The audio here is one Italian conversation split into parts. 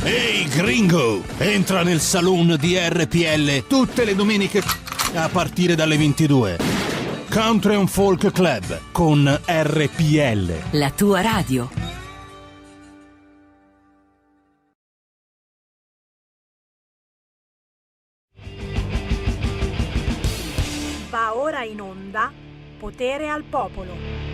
Ehi gringo, entra nel saloon di RPL tutte le domeniche a partire dalle 22. Country and Folk Club con RPL. La tua radio. Va ora in onda Potere al Popolo.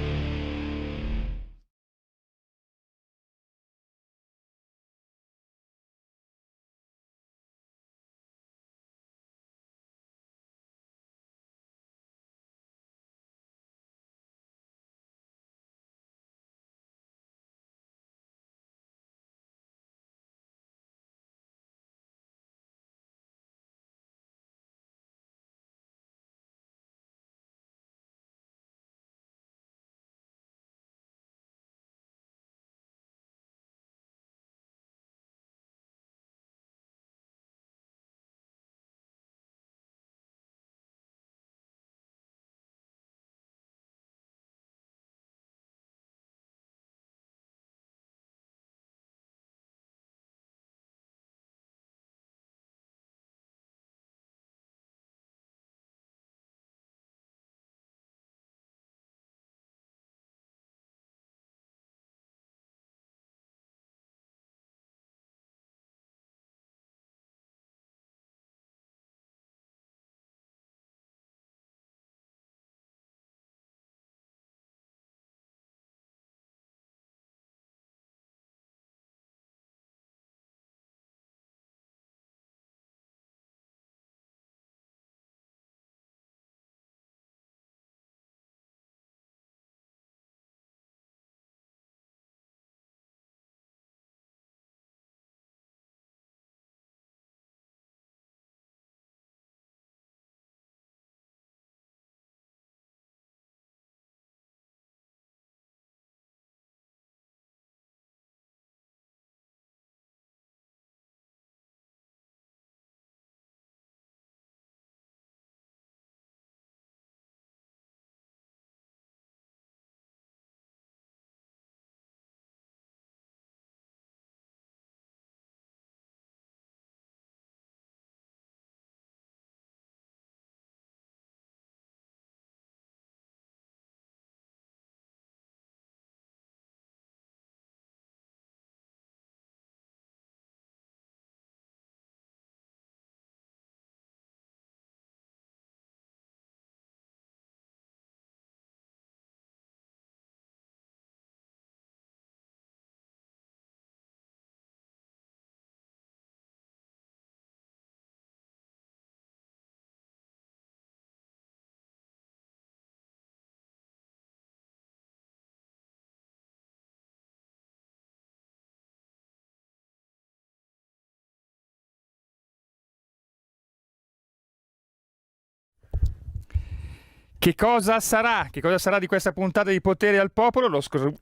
Che cosa sarà? Che cosa sarà di questa puntata di Potere al Popolo? Lo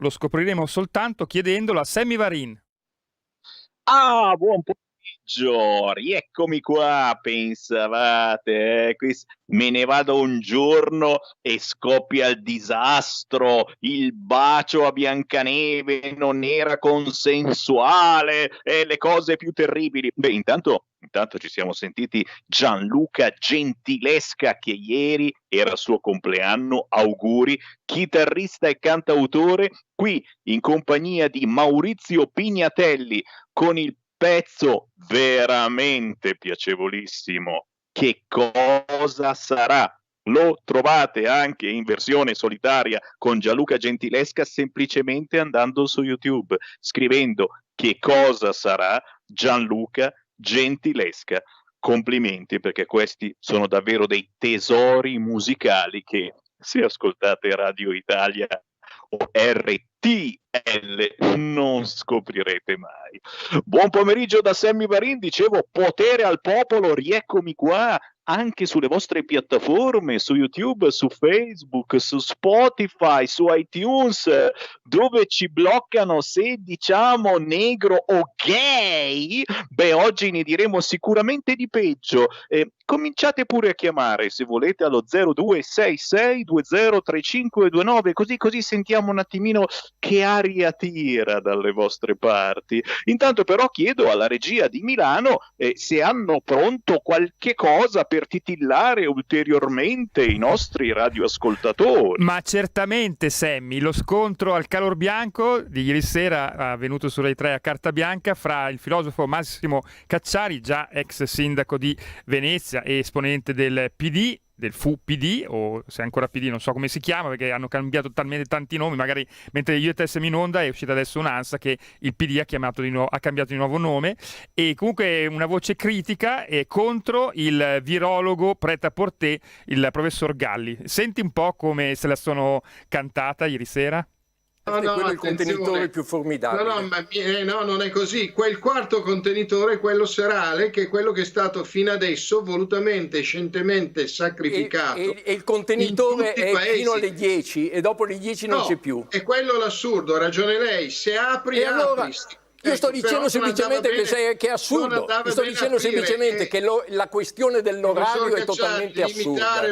scopriremo soltanto chiedendolo a Sammy Varin. Ah, buon pomeriggio, rieccomi qua, pensavate, me ne vado un giorno e scoppia il disastro, il bacio a Biancaneve non era consensuale e le cose più terribili. Beh, intanto ci siamo sentiti Gianluca Gentilesca, che ieri era il suo compleanno, auguri, chitarrista e cantautore, qui in compagnia di Maurizio Pignatelli, con il pezzo veramente piacevolissimo, Che cosa sarà? Lo trovate anche in versione solitaria con Gianluca Gentilesca semplicemente andando su YouTube, scrivendo Che cosa sarà Gianluca Gentilesca. Complimenti, perché questi sono davvero dei tesori musicali che, se ascoltate Radio Italia o RTL, non scoprirete mai. Buon pomeriggio da Sammy Varin, dicevo Potere al Popolo, rieccomi qua anche sulle vostre piattaforme, su YouTube, su Facebook, su Spotify, su iTunes, dove ci bloccano se diciamo negro o gay. Beh, oggi ne diremo sicuramente di peggio. cominciate pure a chiamare se volete allo 0266203529, così sentiamo un attimino che aria tira dalle vostre parti. Intanto però chiedo alla regia di Milano se hanno pronto qualche cosa per titillare ulteriormente i nostri radioascoltatori. Ma certamente, Sammy, lo scontro al calor bianco di ieri sera avvenuto su Rai 3 a carta bianca fra il filosofo Massimo Cacciari, già ex sindaco di Venezia e esponente del PD, del FUPD, o se è ancora PD non so come si chiama, perché hanno cambiato talmente tanti nomi, magari mentre io e te siamo in onda è uscita adesso un'ANSA che il PD ha cambiato di nuovo nome, e comunque una voce critica contro il virologo prêt-à-porter, il professor Galli. Senti un po' come se la sono cantata ieri sera? No, quello è il contenitore più formidabile. No, non è così. Quel quarto contenitore, quello serale, che è quello che è stato fino adesso volutamente, scientemente sacrificato. E il contenitore è fino alle 10 e dopo le 10 non c'è più. È quello l'assurdo, ha ragione lei. Se apri, e allora, apri. Io sto dicendo semplicemente che è assurdo. Io sto dicendo semplicemente che la questione dell'orario è totalmente assurda.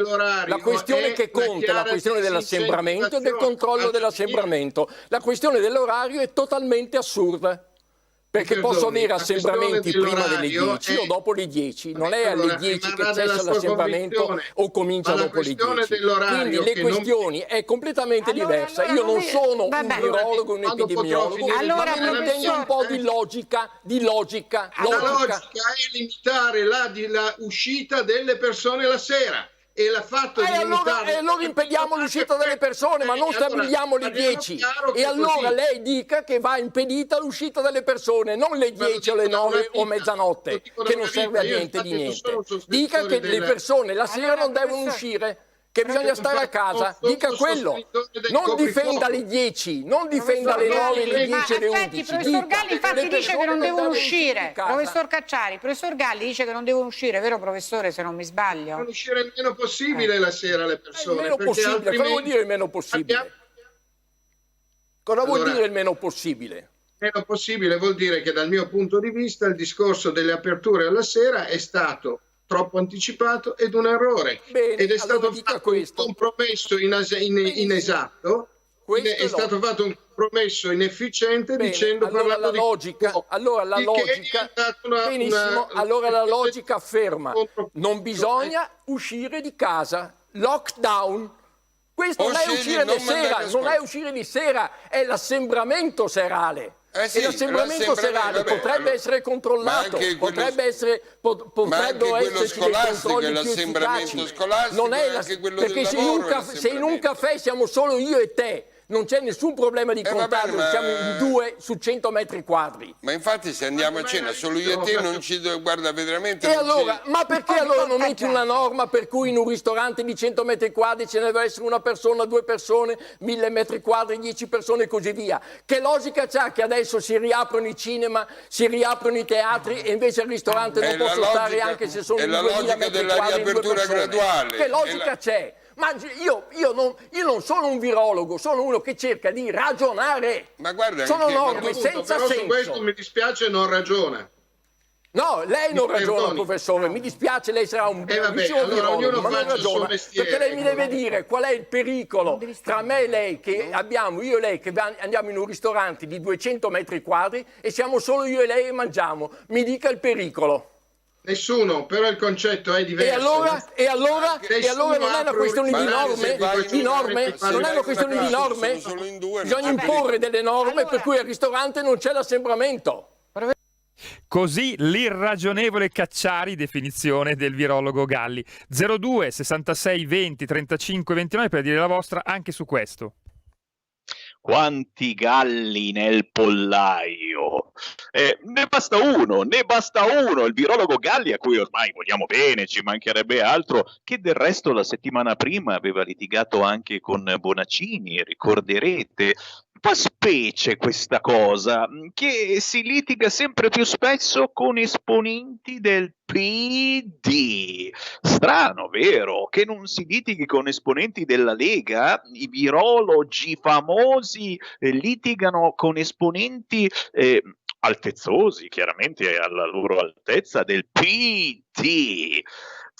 La questione che conta è la questione dell'assembramento e del controllo dell'assembramento. La questione dell'orario è totalmente assurda. Perché posso avere assembramenti prima delle 10 o dopo le 10, non è alle 10 che cessa l'assembramento o comincia dopo le 10. Quindi le questioni è completamente diversa. Io non sono un virologo, un epidemiologo, ma mi intendo un po' di logica. La logica è limitare la uscita delle persone la sera. E l'ha fatto allora impediamo l'uscita delle persone, ma non stabiliamo le 10. E allora lei dica che va impedita l'uscita delle persone, non le 10 o le 9 o mezzanotte, che non serve a niente di niente. Dica che le persone la sera non devono uscire, che bisogna stare a casa, dica quello. Non difenda le 10, non difenda le 9, le 10 e le 11. Il professor Galli infatti dice che non devono uscire. Professor Cacciari, il professor Galli dice che non devono uscire, vero professore, se non mi sbaglio? Devono uscire il meno possibile la sera le persone. Il meno possibile, cosa vuol dire il meno possibile? Cosa vuol dire il meno possibile? Meno possibile vuol dire che dal mio punto di vista il discorso delle aperture alla sera è stato troppo anticipato ed un errore. Bene, ed è stato allora fatto un compromesso inesatto, è stato fatto un compromesso inefficiente. Bene, dicendo allora la logica afferma non bisogna uscire di casa, lockdown. Questo non è uscire di sera, non è uscire di sera, è l'assembramento serale. E l'assembramento serale potrebbe essere controllato, potrebbero esserci dei controlli più efficaci. Non è perché se in un caffè siamo solo io e te, non c'è nessun problema di contagio, siamo in 2 su 100 metri quadri. Ma infatti se andiamo a cena solo io e te non ci guarda veramente. E allora, ma perché allora non metti una norma per cui in un ristorante di 100 metri quadri ce ne deve essere una persona, 2 persone, 1000 metri quadri, 10 persone e così via? Che logica c'ha che adesso si riaprono i cinema, si riaprono i teatri e invece al ristorante non posso stare anche se sono in 2000 metri quadri, 2 persone? Graduale. Che logica c'è? Ma io non sono un virologo, sono uno che cerca di ragionare. Ma guarda, sono norme senza però senso. Su questo mi dispiace, non ragiona. No, lei non ragiona, professore, mi dispiace, lei sarà un bravissimo virologo, ma non ragiona, perché lei mi deve dire qual è il pericolo tra me e lei, che abbiamo, io e lei, che andiamo in un ristorante di 200 metri quadri e siamo solo io e lei e mangiamo. Mi dica il pericolo. Nessuno, però il concetto è diverso. E allora non è una questione di norme? Non è una questione di norme? Bisogna imporre delle norme per cui al ristorante non c'è l'assembramento. Così l'irragionevole Cacciari, definizione del virologo Galli. 02 66 20 35 29 per dire la vostra anche su questo. Quanti galli nel pollaio, ne basta uno, il virologo Galli, a cui ormai vogliamo bene, ci mancherebbe altro, che del resto la settimana prima aveva litigato anche con Bonaccini, ricorderete. Un po' specie questa cosa, che si litiga sempre più spesso con esponenti del PD. Strano, vero? Che non si litighi con esponenti della Lega? I virologi famosi litigano con esponenti altezzosi, chiaramente alla loro altezza, del PD.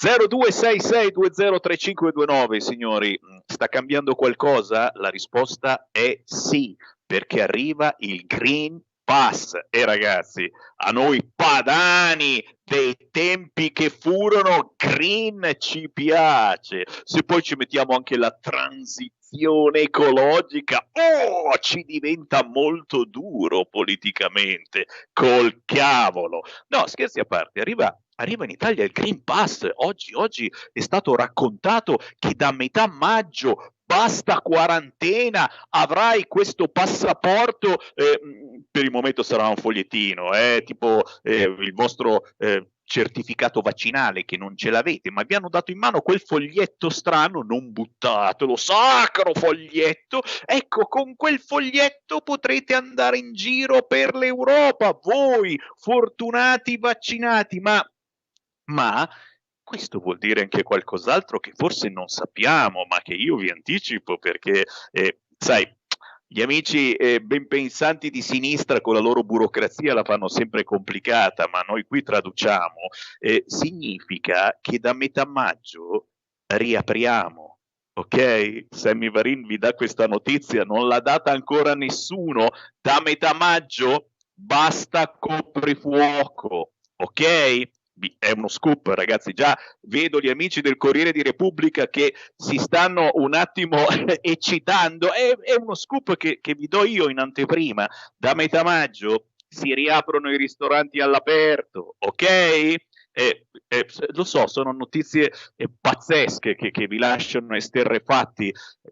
0266203529, signori, sta cambiando qualcosa? La risposta è sì, perché arriva il Green Pass. E ragazzi, a noi padani dei tempi che furono, green ci piace. Se poi ci mettiamo anche la transizione ecologica, ci diventa molto duro politicamente, col cavolo. No, scherzi a parte, arriva in Italia il Green Pass. Oggi è stato raccontato che da metà maggio basta quarantena, avrai questo passaporto, per il momento sarà un fogliettino, tipo il vostro certificato vaccinale, che non ce l'avete, ma vi hanno dato in mano quel foglietto strano, non buttatelo, sacro foglietto, ecco, con quel foglietto potrete andare in giro per l'Europa, voi fortunati vaccinati, ma questo vuol dire anche qualcos'altro che forse non sappiamo, ma che io vi anticipo, perché, sai, gli amici ben pensanti di sinistra con la loro burocrazia la fanno sempre complicata, ma noi qui traduciamo, significa che da metà maggio riapriamo. Ok? Sammy Varin vi dà questa notizia, non l'ha data ancora nessuno. Da metà maggio basta coprifuoco. Ok? È uno scoop, ragazzi, già vedo gli amici del Corriere di Repubblica che si stanno un attimo eccitando, è uno scoop che vi do io in anteprima. Da metà maggio si riaprono i ristoranti all'aperto, ok? Lo so, sono notizie pazzesche che vi lasciano esterrefatti.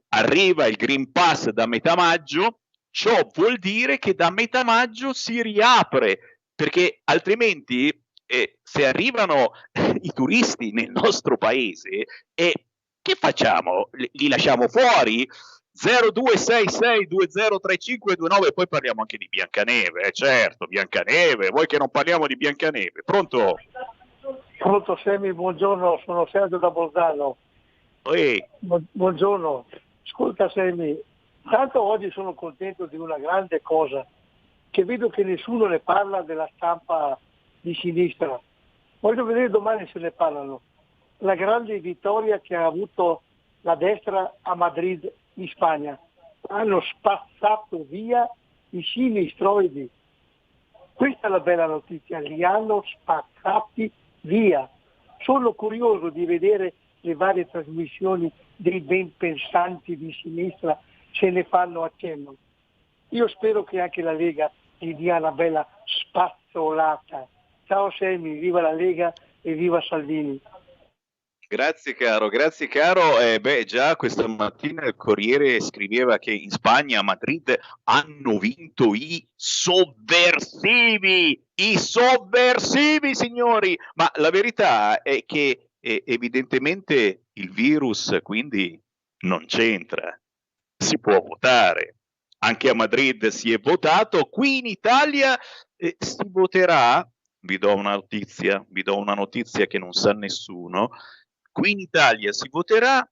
Arriva il Green Pass da metà maggio, ciò vuol dire che da metà maggio si riapre, perché altrimenti se arrivano i turisti nel nostro paese, che facciamo? Li lasciamo fuori? 0266203529, poi parliamo anche di Biancaneve, certo, Biancaneve, voi che non parliamo di Biancaneve. Pronto? Pronto Semi, buongiorno, sono Sergio da Bolzano. Buongiorno, ascolta Semi, tanto oggi sono contento di una grande cosa, che vedo che nessuno ne parla della stampa di sinistra. Voglio vedere domani se ne parlano. La grande vittoria che ha avuto la destra a Madrid in Spagna. Hanno spazzato via i sinistroidi. Questa è la bella notizia, li hanno spazzati via. Sono curioso di vedere le varie trasmissioni dei ben pensanti di sinistra, se ne fanno accenno. Io spero che anche la Lega gli dia una bella spazzolata. Ciao Semi, viva la Lega e viva Salvini. Grazie caro. Già questa mattina il Corriere scriveva che in Spagna, a Madrid, hanno vinto i sovversivi, signori, ma la verità è che evidentemente il virus quindi non c'entra, si può votare, anche a Madrid si è votato, qui in Italia si voterà. Vi do una notizia che non sa nessuno. Qui in Italia si voterà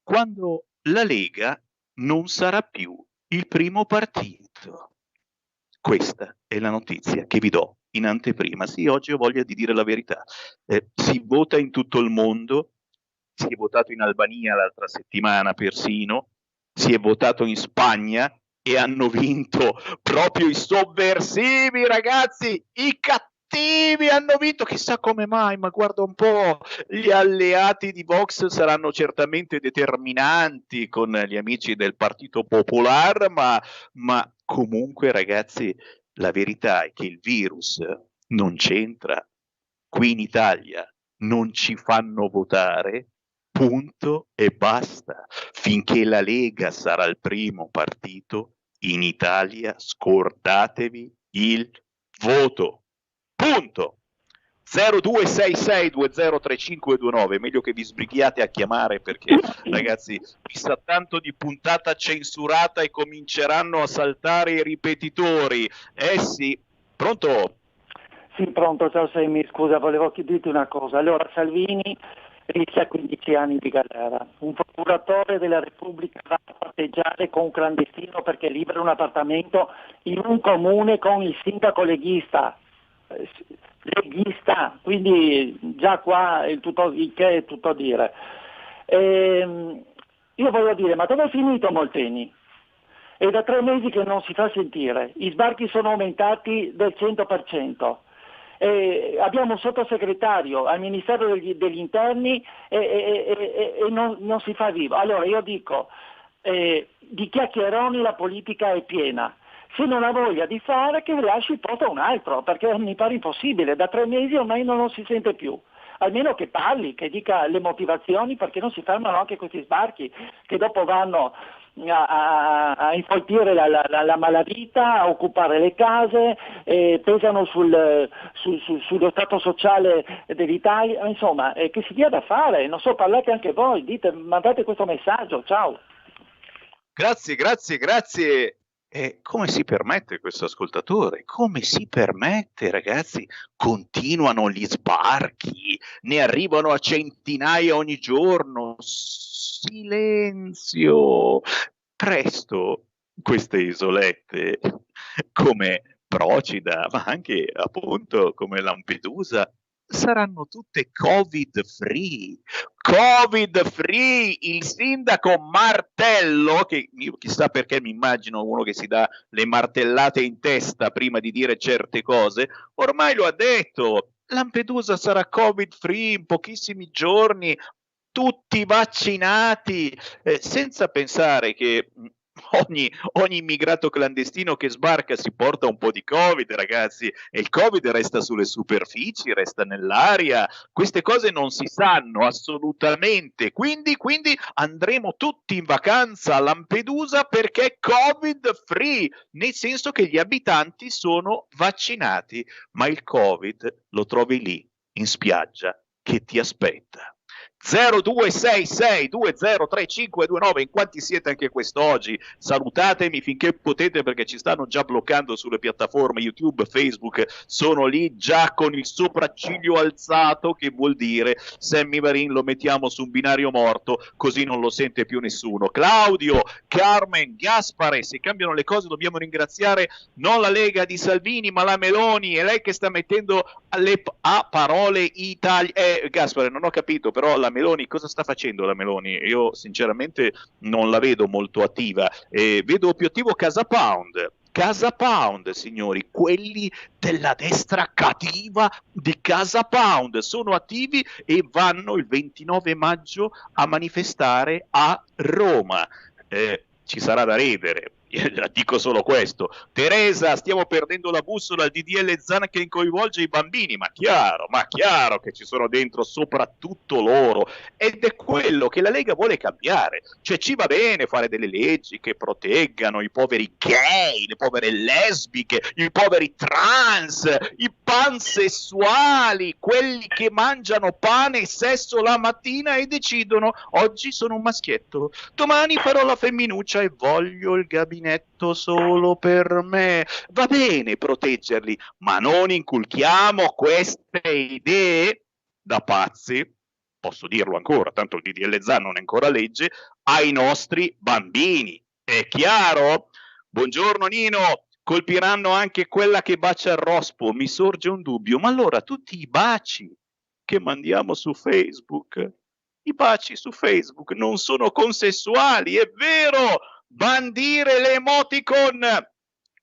quando la Lega non sarà più il primo partito. Questa è la notizia che vi do in anteprima. Sì, oggi ho voglia di dire la verità. Si vota in tutto il mondo, si è votato in Albania l'altra settimana persino, si è votato in Spagna e hanno vinto proprio i sovversivi, ragazzi, i cattivi hanno vinto, chissà come mai, ma guarda un po', gli alleati di Vox saranno certamente determinanti con gli amici del Partito Popolare, ma comunque ragazzi, la verità è che il virus non c'entra, qui in Italia non ci fanno votare, punto e basta. Finché la Lega sarà il primo partito in Italia, scordatevi il voto. Punto. 0266203529, meglio che vi sbrighiate a chiamare, perché ragazzi mi sa tanto di puntata censurata e cominceranno a saltare i ripetitori. Sì, pronto? Sì, pronto, ciao Semi, scusa, volevo dirti una cosa. Allora, Salvini rischia 15 anni di galera. Un procuratore della Repubblica va a patteggiare con un clandestino perché libera un appartamento in un comune con il sindaco leghista. leghista, quindi già qua il che è tutto a dire. Io voglio dire, ma dove è finito Molteni? È da 3 mesi che non si fa sentire, i sbarchi sono aumentati del 100%. Abbiamo un sottosegretario al Ministero degli Interni e non si fa vivo. Allora io dico, di chiacchieroni la politica è piena. Se non ha voglia di fare, che lasci il posto a un altro, perché mi pare impossibile, da 3 mesi ormai non si sente più. Almeno che parli, che dica le motivazioni perché non si fermano anche questi sbarchi che dopo vanno a infoltire la malavita, a occupare le case, pesano sullo stato sociale dell'Italia, insomma, che si dia da fare. Non so, parlate anche voi, mandate questo messaggio, ciao. Grazie. Come si permette questo ascoltatore? Come si permette, ragazzi? Continuano gli sbarchi, ne arrivano a centinaia ogni giorno. Silenzio! Presto queste isolette, come Procida, ma anche appunto come Lampedusa, saranno tutte Covid free. Il sindaco Martello, che chissà perché mi immagino uno che si dà le martellate in testa prima di dire certe cose, ormai lo ha detto, Lampedusa sarà Covid free in pochissimi giorni, tutti vaccinati, senza pensare che ogni immigrato clandestino che sbarca si porta un po' di Covid, ragazzi, e il Covid resta sulle superfici, resta nell'aria, queste cose non si sanno assolutamente, quindi andremo tutti in vacanza a Lampedusa perché è Covid free, nel senso che gli abitanti sono vaccinati, ma il Covid lo trovi lì, in spiaggia, che ti aspetta. 0266203529, in quanti siete anche quest'oggi? Salutatemi finché potete perché ci stanno già bloccando sulle piattaforme YouTube, Facebook, sono lì già con il sopracciglio alzato, che vuol dire Sammy Varin lo mettiamo su un binario morto così non lo sente più nessuno. Claudio, Carmen, Gaspare, se cambiano le cose dobbiamo ringraziare non la Lega di Salvini ma la Meloni, è lei che sta mettendo a parole Italia. Gaspare, non ho capito, però la Meloni, cosa sta facendo la Meloni? Io sinceramente non la vedo molto attiva, vedo più attivo Casa Pound, signori, quelli della destra cattiva di Casa Pound sono attivi e vanno il 29 maggio a manifestare a Roma. Ci sarà da ridere. Dico solo questo. Teresa, stiamo perdendo la bussola al DDL Zan che coinvolge i bambini, ma chiaro che ci sono dentro soprattutto loro, ed è quello che la Lega vuole cambiare. Cioè ci va bene fare delle leggi che proteggano i poveri gay, le povere lesbiche, i poveri trans, i pansessuali, quelli che mangiano pane e sesso la mattina e decidono oggi sono un maschietto, domani farò la femminuccia e voglio il gabinetto solo per me. Va bene proteggerli, ma non inculchiamo queste idee da pazzi, posso dirlo ancora, tanto il DDL Zan non è ancora legge, ai nostri bambini. È chiaro? Buongiorno Nino, colpiranno anche quella che bacia il rospo, mi sorge un dubbio, ma allora tutti i baci che mandiamo su Facebook, i baci su Facebook non sono consensuali, è vero! Bandire le emoticon,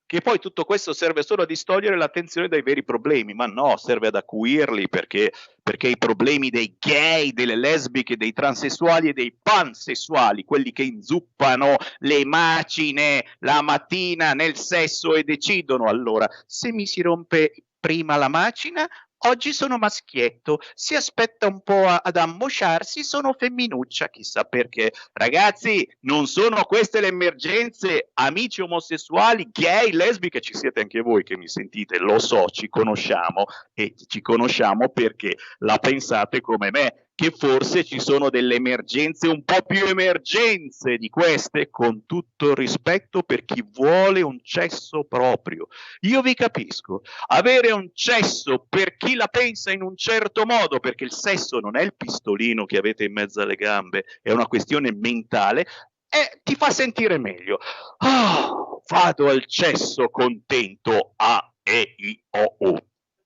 che poi tutto questo serve solo a distogliere l'attenzione dai veri problemi, ma no, serve ad acuirli perché i problemi dei gay, delle lesbiche, dei transessuali e dei pansessuali, quelli che inzuppano le macine la mattina nel sesso e decidono allora se mi si rompe prima la macina, oggi sono maschietto, si aspetta un po' ad ammosciarsi, sono femminuccia, chissà perché. Ragazzi, non sono queste le emergenze, amici omosessuali, gay, lesbiche, ci siete anche voi che mi sentite, lo so, ci conosciamo e ci conosciamo perché la pensate come me, che forse ci sono delle emergenze un po' più emergenze di queste, con tutto il rispetto per chi vuole un cesso proprio. Io vi capisco, avere un cesso per chi la pensa in un certo modo, perché il sesso non è il pistolino che avete in mezzo alle gambe, è una questione mentale, e ti fa sentire meglio. Vado al cesso contento, A, E, I, O, U.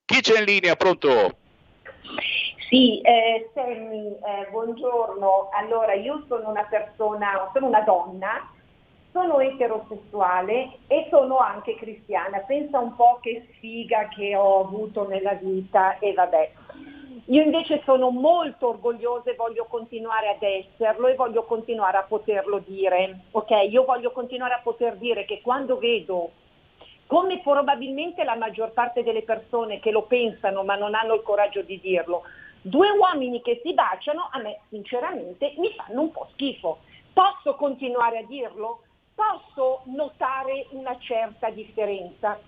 Chi c'è in linea? Pronto? Sì, Sammy, buongiorno. Allora, io sono una donna, sono eterosessuale e sono anche cristiana. Pensa un po' che sfiga che ho avuto nella vita e vabbè. Io invece sono molto orgogliosa e voglio continuare ad esserlo e voglio continuare a poterlo dire. Ok, io voglio continuare a poter dire che quando vedo, come probabilmente la maggior parte delle persone che lo pensano ma non hanno il coraggio di dirlo, 2 uomini che si baciano, a me sinceramente mi fanno un po' schifo. Posso continuare a dirlo? Posso notare una certa differenza?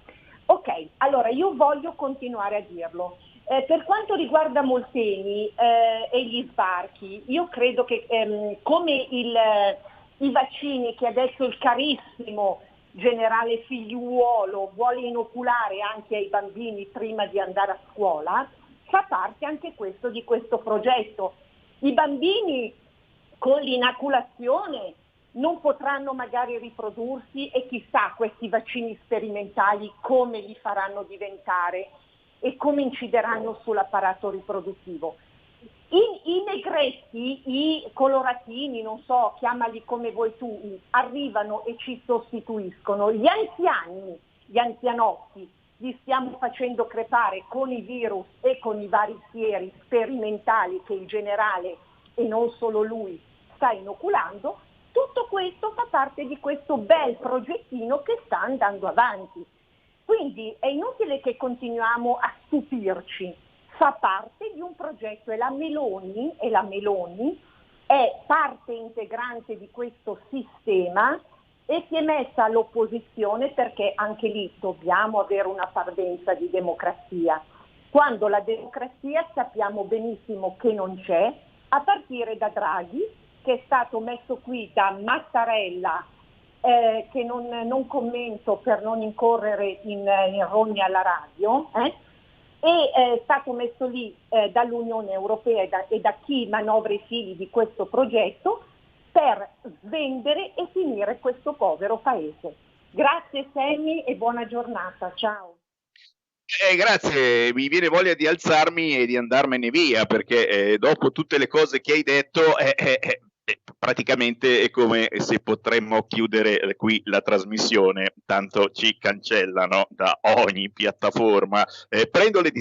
Ok, allora io voglio continuare a dirlo. Per quanto riguarda Molteni e gli sbarchi, io credo che come i vaccini che adesso il carissimo generale Figliuolo vuole inoculare anche ai bambini prima di andare a scuola, fa parte anche questo di questo progetto. I bambini con l'inoculazione non potranno magari riprodursi e chissà questi vaccini sperimentali come li faranno diventare e come incideranno sull'apparato riproduttivo. I negretti, i coloratini, non so, chiamali come vuoi tu, arrivano e ci sostituiscono. Gli anziani, gli anzianotti, li stiamo facendo crepare con i virus e con i vari sieri sperimentali che il generale, e non solo lui, sta inoculando. Tutto questo fa parte di questo bel progettino che sta andando avanti. Quindi è inutile che continuiamo a stupirci, fa parte di un progetto e la Meloni è parte integrante di questo sistema e si è messa all'opposizione perché anche lì dobbiamo avere una parvenza di democrazia. Quando la democrazia sappiamo benissimo che non c'è, a partire da Draghi, che è stato messo qui da Mattarella, che non commento per non incorrere in rogne alla radio, e è stato messo lì dall'Unione Europea e da chi manovra i fili di questo progetto per svendere e finire questo povero paese. Grazie Sammy e buona giornata, ciao. Grazie, mi viene voglia di alzarmi e di andarmene via perché dopo tutte le cose che hai detto praticamente è come se potremmo chiudere qui la trasmissione, tanto ci cancellano da ogni piattaforma. Prendo le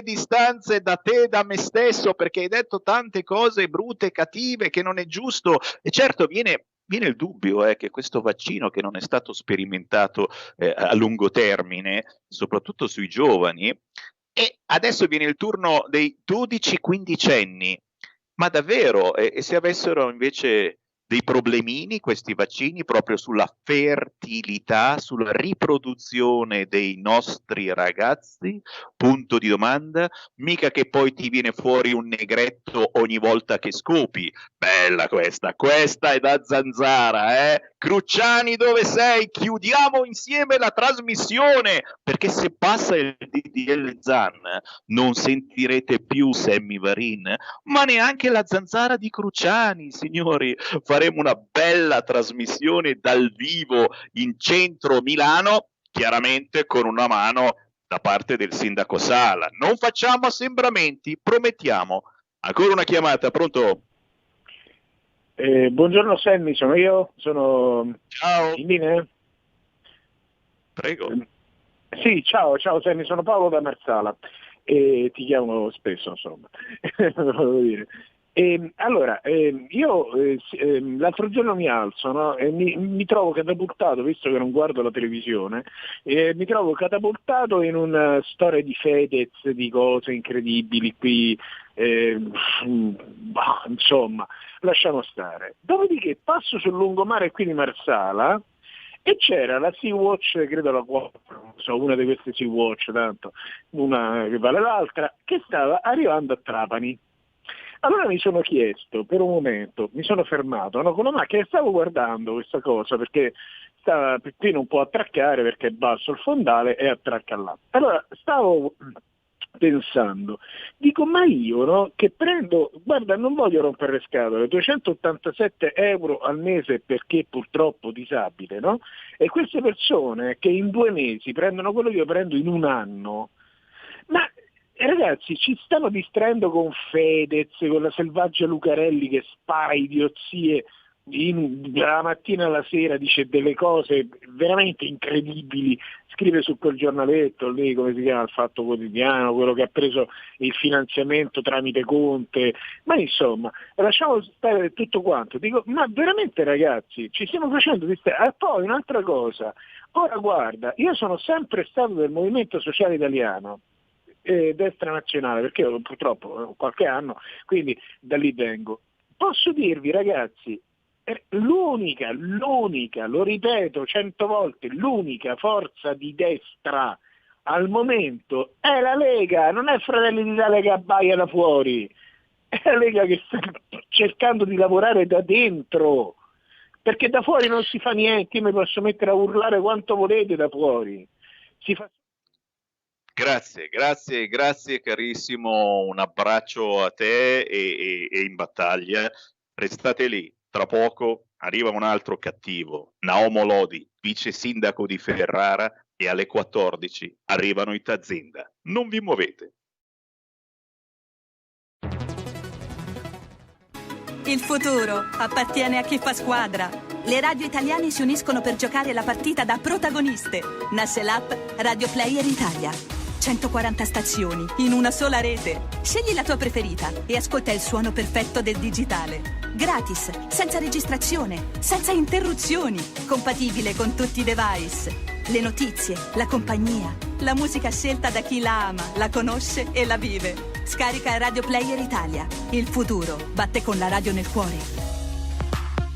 distanze da te, da me stesso, perché hai detto tante cose brutte, cattive, che non è giusto. E certo viene il dubbio che questo vaccino che non è stato sperimentato a lungo termine, soprattutto sui giovani, e adesso viene il turno dei 12-15 anni. Ma davvero? E se avessero invece dei problemini questi vaccini proprio sulla fertilità, sulla riproduzione dei nostri ragazzi? Punto di domanda. Mica che poi ti viene fuori un negretto ogni volta che scopi. Bella questa è da zanzara, eh? Cruciani, dove sei? Chiudiamo insieme la trasmissione, perché se passa il DDL Zan non sentirete più Sammy Varin, ma neanche la zanzara di Cruciani, signori. Faremo una bella trasmissione dal vivo in centro Milano, chiaramente con una mano da parte del sindaco Sala. Non facciamo assembramenti, promettiamo. Ancora una chiamata, pronto? Buongiorno Sammy, sono io, Ciao. in linea? Prego. Sì, ciao Sammy, sono Paolo da Marsala e ti chiamo spesso, insomma. Volevo dire. Allora, io l'altro giorno mi alzo, no? E mi trovo catapultato, visto che non guardo la televisione, mi trovo catapultato in una storia di Fedez, di cose incredibili qui, insomma, lasciamo stare. Dopodiché passo sul lungomare qui di Marsala e c'era la Sea-Watch, credo la 4, non so, una di queste Sea-Watch, tanto, una che vale l'altra, che stava arrivando a Trapani. Allora mi sono chiesto, per un momento, mi sono fermato, no, con la macchina, stavo guardando questa cosa, perché qui non può attraccare perché è basso il fondale e attracca là. Allora stavo pensando, dico, ma io, no, che prendo, guarda, non voglio rompere le scatole, 287 euro al mese perché purtroppo disabile, no? E queste persone che in 2 mesi prendono quello che io prendo in un anno, ragazzi, ci stanno distraendo con Fedez, con la selvaggia Lucarelli che spara idiozie dalla mattina alla sera, dice delle cose veramente incredibili, scrive su quel giornaletto lì, come si chiama, il Fatto Quotidiano, quello che ha preso il finanziamento tramite Conte, ma insomma, lasciamo stare tutto quanto. Dico, ma veramente ragazzi, ci stiamo facendo distrarre. E poi un'altra cosa, ora guarda, io sono sempre stato del Movimento Sociale Italiano, destra nazionale, perché io purtroppo ho qualche anno, quindi da lì vengo. Posso dirvi ragazzi, l'unica, lo ripeto 100 volte, l'unica forza di destra al momento è la Lega, non è Fratelli d'Italia che abbaia da fuori, è la Lega che sta cercando di lavorare da dentro, perché da fuori non si fa niente, io mi posso mettere a urlare quanto volete da fuori. Si fa... Grazie carissimo, un abbraccio a te e in battaglia. Restate lì, tra poco arriva un altro cattivo, Naomo Lodi, vice sindaco di Ferrara, e alle 14 arrivano i Tazinda. Non vi muovete. Il futuro appartiene a chi fa squadra. Le radio italiane si uniscono per giocare la partita da protagoniste. Nasce l'app Radio Player Italia. 140 stazioni in una sola rete. Scegli la tua preferita e ascolta il suono perfetto del digitale. Gratis, senza registrazione, senza interruzioni. Compatibile con tutti i device. Le notizie, la compagnia, la musica scelta da chi la ama, la conosce e la vive. Scarica Radio Player Italia. Il futuro batte con la radio nel cuore.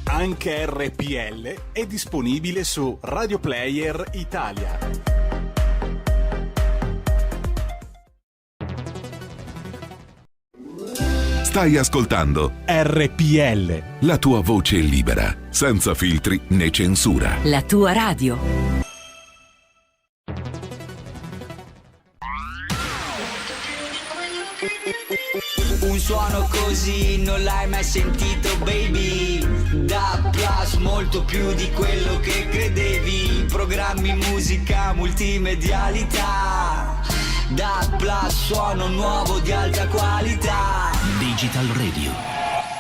Anche RPL è disponibile su Radio Player Italia. Stai ascoltando RPL. La tua voce libera, senza filtri né censura. La tua radio. Un suono così non l'hai mai sentito, baby. Da Plus, molto più di quello che credevi. Programmi, musica, multimedialità. Da Plus, suono nuovo di alta qualità. Digital Radio,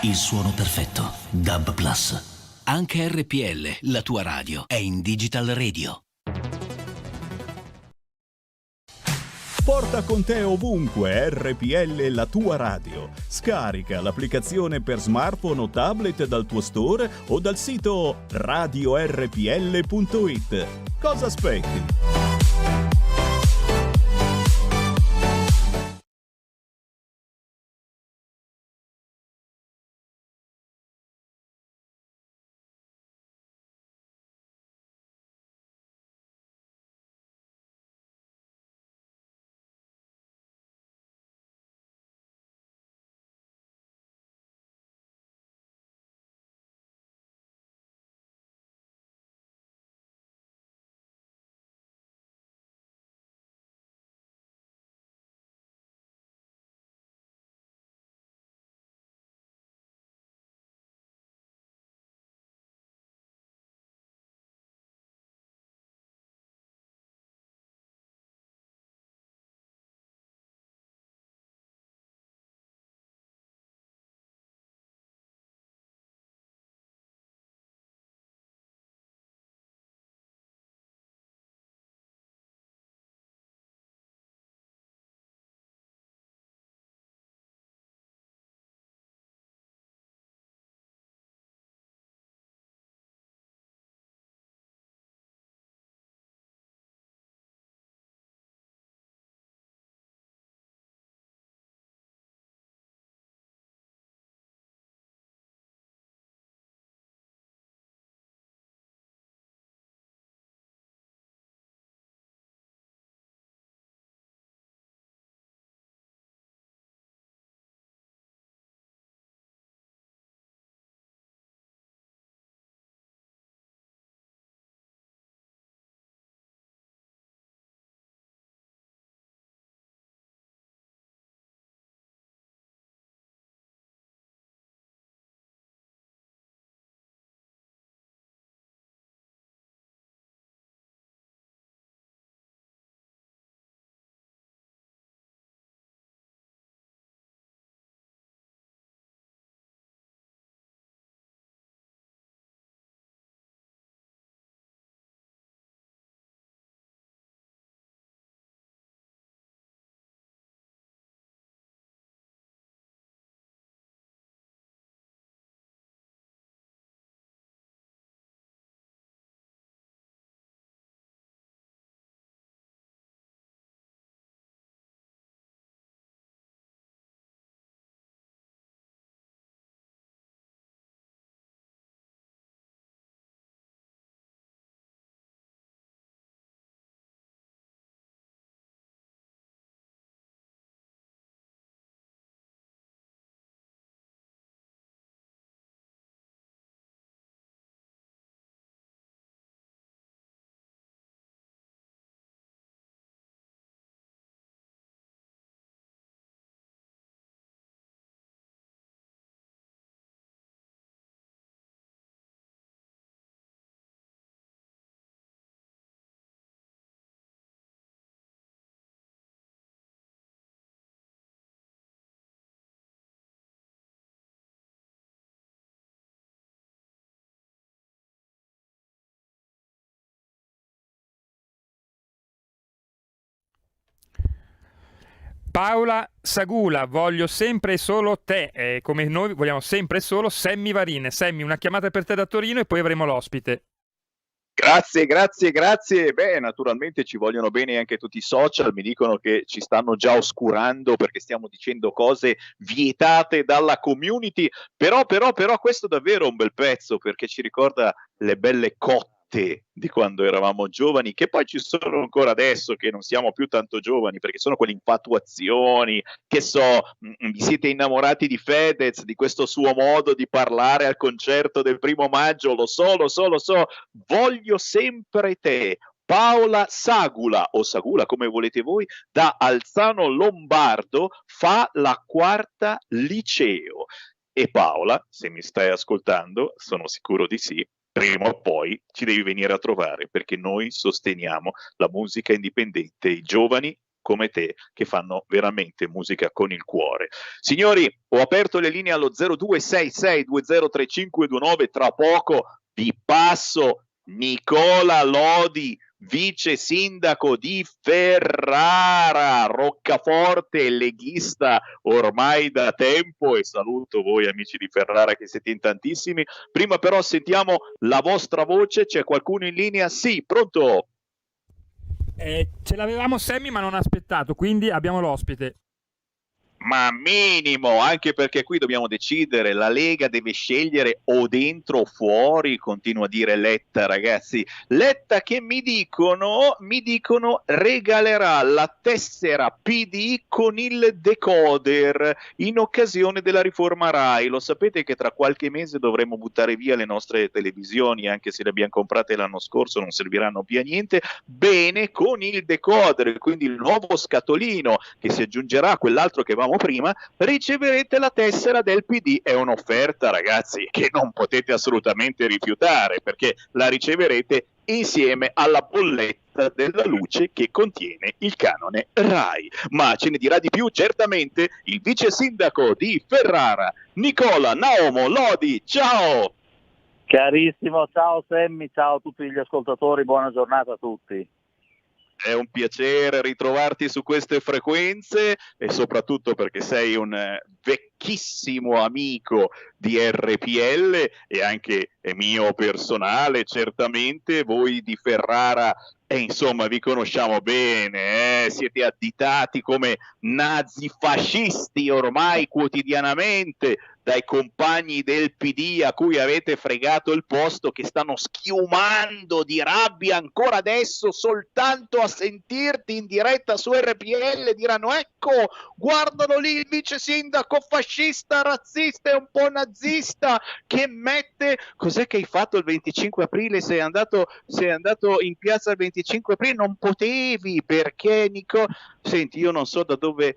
il suono perfetto. DAB Plus. Anche RPL, la tua radio, è in Digital Radio. Porta con te ovunque RPL, la tua radio. Scarica l'applicazione per smartphone o tablet dal tuo store o dal sito radiorpl.it. Cosa aspetti? Paola Sagula, voglio sempre e solo te, come noi vogliamo sempre e solo Sammy Varin. Sammy, una chiamata per te da Torino e poi avremo l'ospite. Grazie. Beh, naturalmente ci vogliono bene anche tutti i social, mi dicono che ci stanno già oscurando perché stiamo dicendo cose vietate dalla community, però questo è davvero un bel pezzo perché ci ricorda le belle cotte di quando eravamo giovani, che poi ci sono ancora adesso che non siamo più tanto giovani, perché sono quelle infatuazioni, che vi siete innamorati di Fedez, di questo suo modo di parlare al concerto del 1° maggio, lo so, voglio sempre te. Paola Sagula, o Sagula come volete voi, da Alzano Lombardo, fa la 4ª liceo. E Paola, se mi stai ascoltando, sono sicuro di sì, prima o poi ci devi venire a trovare, perché noi sosteniamo la musica indipendente, i giovani come te che fanno veramente musica con il cuore. Signori, ho aperto le linee allo 0266203529, tra poco vi passo Nicola Lodi, vice sindaco di Ferrara, roccaforte, leghista ormai da tempo, e saluto voi amici di Ferrara che siete in tantissimi. Prima però sentiamo la vostra voce, c'è qualcuno in linea? Sì, pronto? Ce l'avevamo Sammy ma non ha aspettato, quindi abbiamo l'ospite. Ma minimo, anche perché qui dobbiamo decidere, la Lega deve scegliere o dentro o fuori, continua a dire Letta, ragazzi. Letta che mi dicono regalerà la tessera PD con il decoder in occasione della riforma Rai. Lo sapete che tra qualche mese dovremo buttare via le nostre televisioni, anche se le abbiamo comprate l'anno scorso, non serviranno più a niente. Bene, con il decoder, quindi il nuovo scatolino che si aggiungerà a quell'altro che avevamo prima, riceverete la tessera del PD. È un'offerta, ragazzi, che non potete assolutamente rifiutare, perché la riceverete insieme alla bolletta della luce che contiene il canone Rai. Ma ce ne dirà di più certamente il vice sindaco di Ferrara, Nicola Naomo Lodi. Ciao! Carissimo, ciao Sammy, ciao a tutti gli ascoltatori, buona giornata a tutti. È un piacere ritrovarti su queste frequenze e soprattutto perché sei un vecchissimo amico di RPL e anche mio personale, certamente. Voi di Ferrara, insomma, vi conosciamo bene, siete additati come nazifascisti ormai quotidianamente dai compagni del PD a cui avete fregato il posto, che stanno schiumando di rabbia ancora adesso soltanto a sentirti in diretta su RPL. Diranno: ecco, guardalo lì il vice sindaco fascista, razzista e un po' nazista che mette... Cos'è che hai fatto il 25 aprile? Sei andato in piazza il 25 aprile? Non potevi, perché Nico... Senti, io non so da dove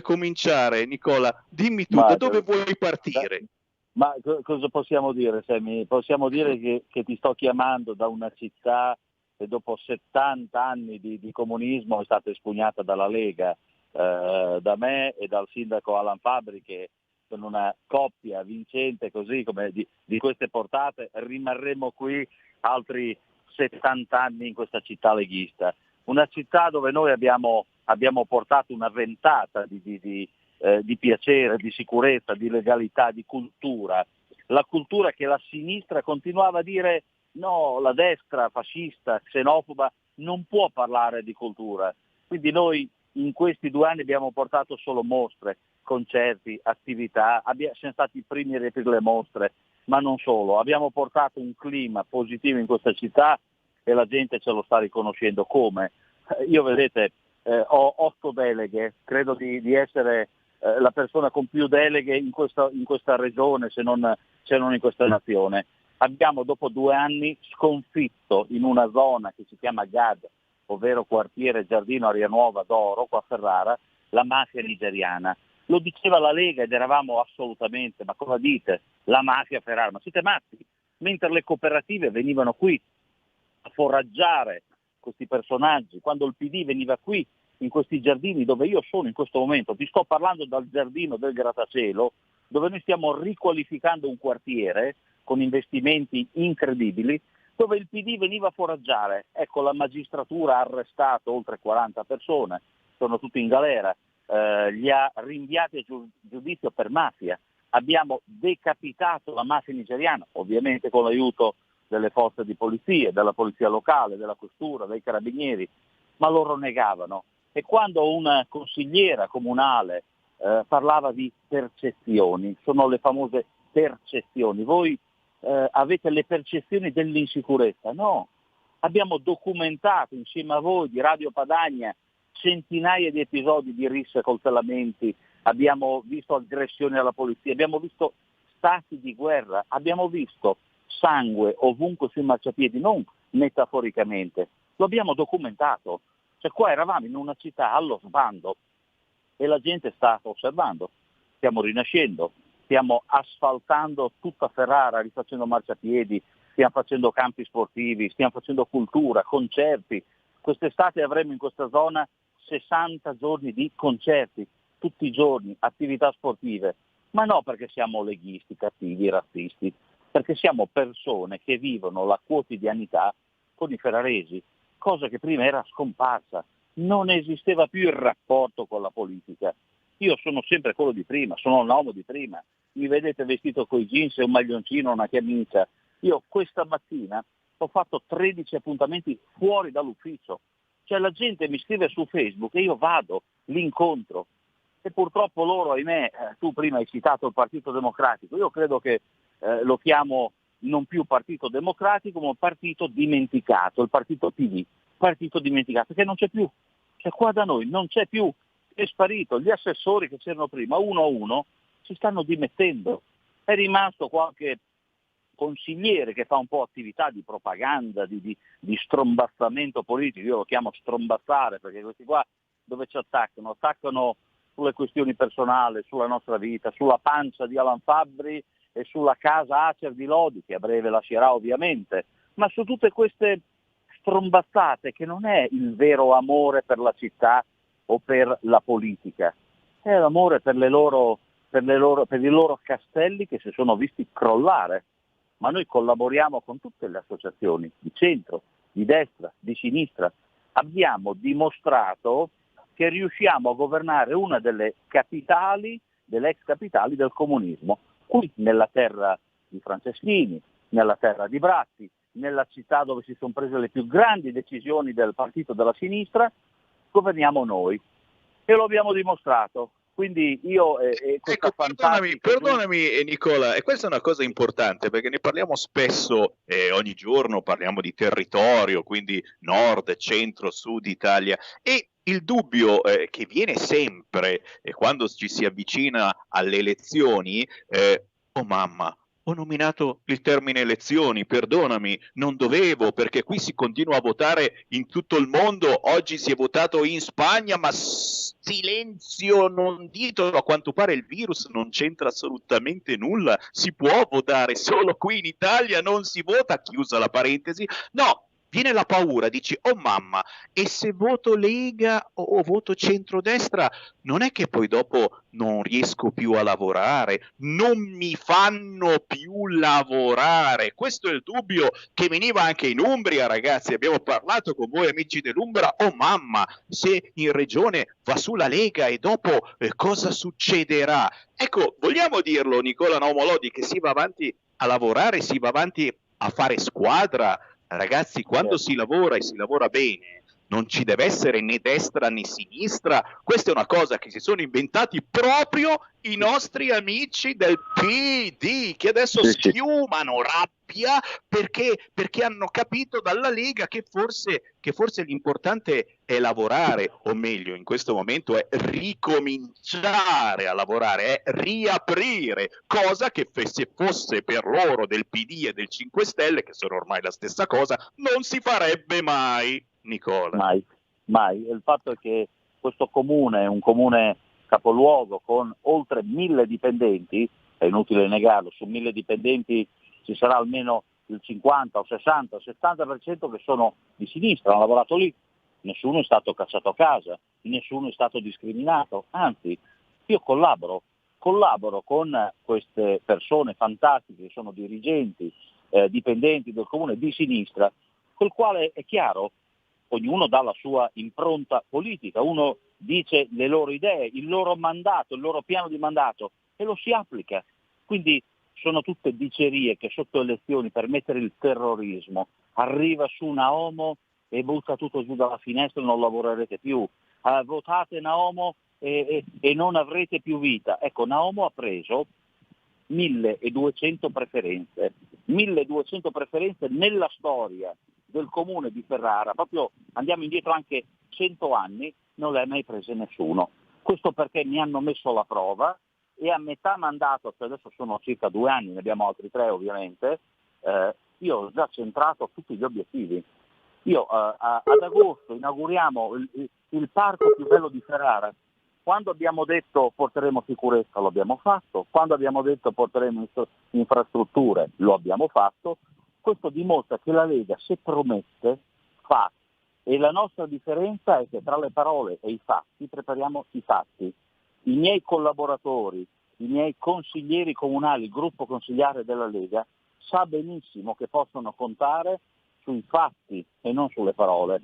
cominciare, Nicola, dimmi tu, da dove vuoi partire? Ma cosa possiamo dire, Sammy? Possiamo dire che ti sto chiamando da una città che dopo 70 anni di comunismo è stata espugnata dalla Lega, da me e dal sindaco Alan Fabbri, che con una coppia vincente così come di queste portate rimarremo qui altri 70 anni in questa città leghista. Una città dove noi abbiamo portato una ventata di piacere, di sicurezza, di legalità, di cultura. La cultura che la sinistra continuava a dire no, la destra fascista, xenofoba non può parlare di cultura. Quindi noi in questi 2 anni abbiamo portato solo mostre, concerti, attività, siamo stati i primi a riempire le mostre, ma non solo. Abbiamo portato un clima positivo in questa città e la gente ce lo sta riconoscendo. Come? Io, vedete, ho 8 deleghe, credo di essere la persona con più deleghe in questa regione, se non in questa nazione. Abbiamo dopo 2 anni sconfitto in una zona che si chiama GAD, ovvero quartiere Giardino Aria Nuova d'Oro, qua a Ferrara, la mafia nigeriana. Lo diceva la Lega ed eravamo assolutamente, ma cosa dite? La mafia a Ferrara, ma siete matti? Mentre le cooperative venivano qui a foraggiare questi personaggi, quando il PD veniva qui in questi giardini dove io sono in questo momento, ti sto parlando dal giardino del Grattacielo, dove noi stiamo riqualificando un quartiere con investimenti incredibili, dove il PD veniva a foraggiare. Ecco, la magistratura ha arrestato oltre 40 persone, sono tutti in galera. li ha rinviati a giudizio per mafia, abbiamo decapitato la mafia nigeriana, ovviamente con l'aiuto delle forze di polizia, della polizia locale, della questura, dei carabinieri, ma loro negavano. E quando una consigliera comunale parlava di percezioni, sono le famose percezioni, voi avete le percezioni dell'insicurezza? No, abbiamo documentato insieme a voi di Radio Padania centinaia di episodi di risse e coltellamenti, abbiamo visto aggressioni alla polizia, abbiamo visto stati di guerra, abbiamo visto sangue ovunque sui marciapiedi, non metaforicamente, lo abbiamo documentato. Cioè qua eravamo in una città allo sbando e la gente sta osservando, stiamo rinascendo, stiamo asfaltando tutta Ferrara, rifacendo marciapiedi, stiamo facendo campi sportivi, stiamo facendo cultura, concerti. Quest'estate avremo in questa zona 60 giorni di concerti, tutti i giorni, attività sportive, ma no perché siamo leghisti, cattivi, razzisti, perché siamo persone che vivono la quotidianità con i ferraresi, cosa che prima era scomparsa, non esisteva più il rapporto con la politica. Io sono sempre quello di prima, sono l'uomo di prima, mi vedete vestito coi jeans e un maglioncino, una camicia. Io questa mattina ho fatto 13 appuntamenti fuori dall'ufficio, cioè la gente mi scrive su Facebook e io vado, li incontro. E purtroppo loro, ahimè, tu prima hai citato il Partito Democratico, io credo che lo chiamo non più Partito Democratico ma Partito Dimenticato, il Partito PD, Partito Dimenticato, che non c'è più, cioè qua da noi non c'è più, è sparito, gli assessori che c'erano prima, uno a uno, si stanno dimettendo, è rimasto qualche consigliere che fa un po' attività di propaganda, di strombazzamento politico, io lo chiamo strombazzare perché questi qua dove ci attaccano sulle questioni personali, sulla nostra vita, sulla pancia di Alan Fabbri e sulla casa Acer di Lodi, che a breve lascerà ovviamente, ma su tutte queste strombazzate che non è il vero amore per la città o per la politica, è l'amore per i loro castelli che si sono visti crollare. Ma noi collaboriamo con tutte le associazioni di centro, di destra, di sinistra. Abbiamo dimostrato che riusciamo a governare una delle capitali, delle ex capitali del comunismo, qui nella terra di Franceschini, nella terra di Bratti, nella città dove si sono prese le più grandi decisioni del partito della sinistra, governiamo noi e lo abbiamo dimostrato. Quindi io ecco, perdonami Nicola, e questa è una cosa importante perché ne parliamo spesso, ogni giorno parliamo di territorio, quindi nord, centro, sud Italia, e il dubbio che viene sempre quando ci si avvicina alle elezioni, oh mamma, ho nominato il termine elezioni, perdonami, non dovevo, perché qui si continua a votare in tutto il mondo, oggi si è votato in Spagna, ma silenzio, non ditelo, a quanto pare il virus non c'entra assolutamente nulla, si può votare, solo qui in Italia non si vota, chiusa la parentesi, no. Viene la paura, dici, oh mamma, e se voto Lega o voto centrodestra, non è che poi dopo non riesco più a lavorare, non mi fanno più lavorare. Questo è il dubbio che veniva anche in Umbria, ragazzi, abbiamo parlato con voi amici dell'Umbria, oh mamma, se in regione va su la Lega e dopo cosa succederà? Ecco, vogliamo dirlo, Nicola Naumolodi, che si va avanti a lavorare, si va avanti a fare squadra. Ragazzi, quando si lavora e si lavora bene, non ci deve essere né destra né sinistra. Questa è una cosa che si sono inventati proprio i nostri amici del PD, che adesso schiumano rabbia perché hanno capito dalla Lega che forse l'importante è lavorare, o meglio in questo momento è ricominciare a lavorare, è riaprire, cosa che se fosse per loro del PD e del 5 Stelle, che sono ormai la stessa cosa, non si farebbe mai, Nicola. Mai. Il fatto è che questo comune è un comune capoluogo con oltre 1000 dipendenti, è inutile negarlo, su 1000 dipendenti ci sarà almeno il 50 o 60 o 70% che sono di sinistra, hanno lavorato lì, nessuno è stato cacciato a casa, nessuno è stato discriminato, anzi io collaboro con queste persone fantastiche che sono dirigenti, dipendenti del comune di sinistra, col quale è chiaro ognuno dà la sua impronta politica, uno dice le loro idee, il loro mandato, il loro piano di mandato e lo si applica. Quindi sono tutte dicerie che sotto elezioni per mettere il terrorismo arriva su Naomo e butta tutto giù dalla finestra e non lavorerete più. Votate Naomo e non avrete più vita. Ecco, Naomo ha preso 1200 preferenze. 1200 preferenze nella storia del comune di Ferrara, proprio andiamo indietro anche 100 anni, non le ha mai prese nessuno. Questo perché mi hanno messo alla prova e a metà mandato, cioè adesso sono circa 2 anni, ne abbiamo altri 3 ovviamente, io ho già centrato tutti gli obiettivi. Io ad agosto inauguriamo il parco più bello di Ferrara. Quando abbiamo detto porteremo sicurezza lo abbiamo fatto, quando abbiamo detto porteremo infrastrutture lo abbiamo fatto. Questo dimostra che la Lega, se promette, fa. E la nostra differenza è che tra le parole e i fatti prepariamo i fatti. I miei collaboratori, i miei consiglieri comunali, il gruppo consigliare della Lega, sa benissimo che possono contare sui fatti e non sulle parole.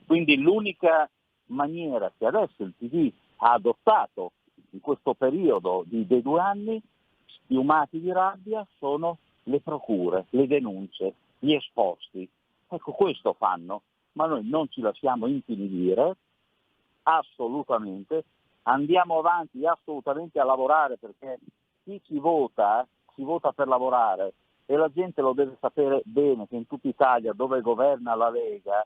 Quindi l'unica maniera che adesso il PD ha adottato in questo periodo dei 2 anni, schiumati di rabbia, sono le procure, le denunce, gli esposti. Ecco, questo fanno, ma noi non ci lasciamo intimidire, assolutamente, andiamo avanti assolutamente a lavorare, perché chi ci vota per lavorare, e la gente lo deve sapere bene che in tutta Italia dove governa la Lega,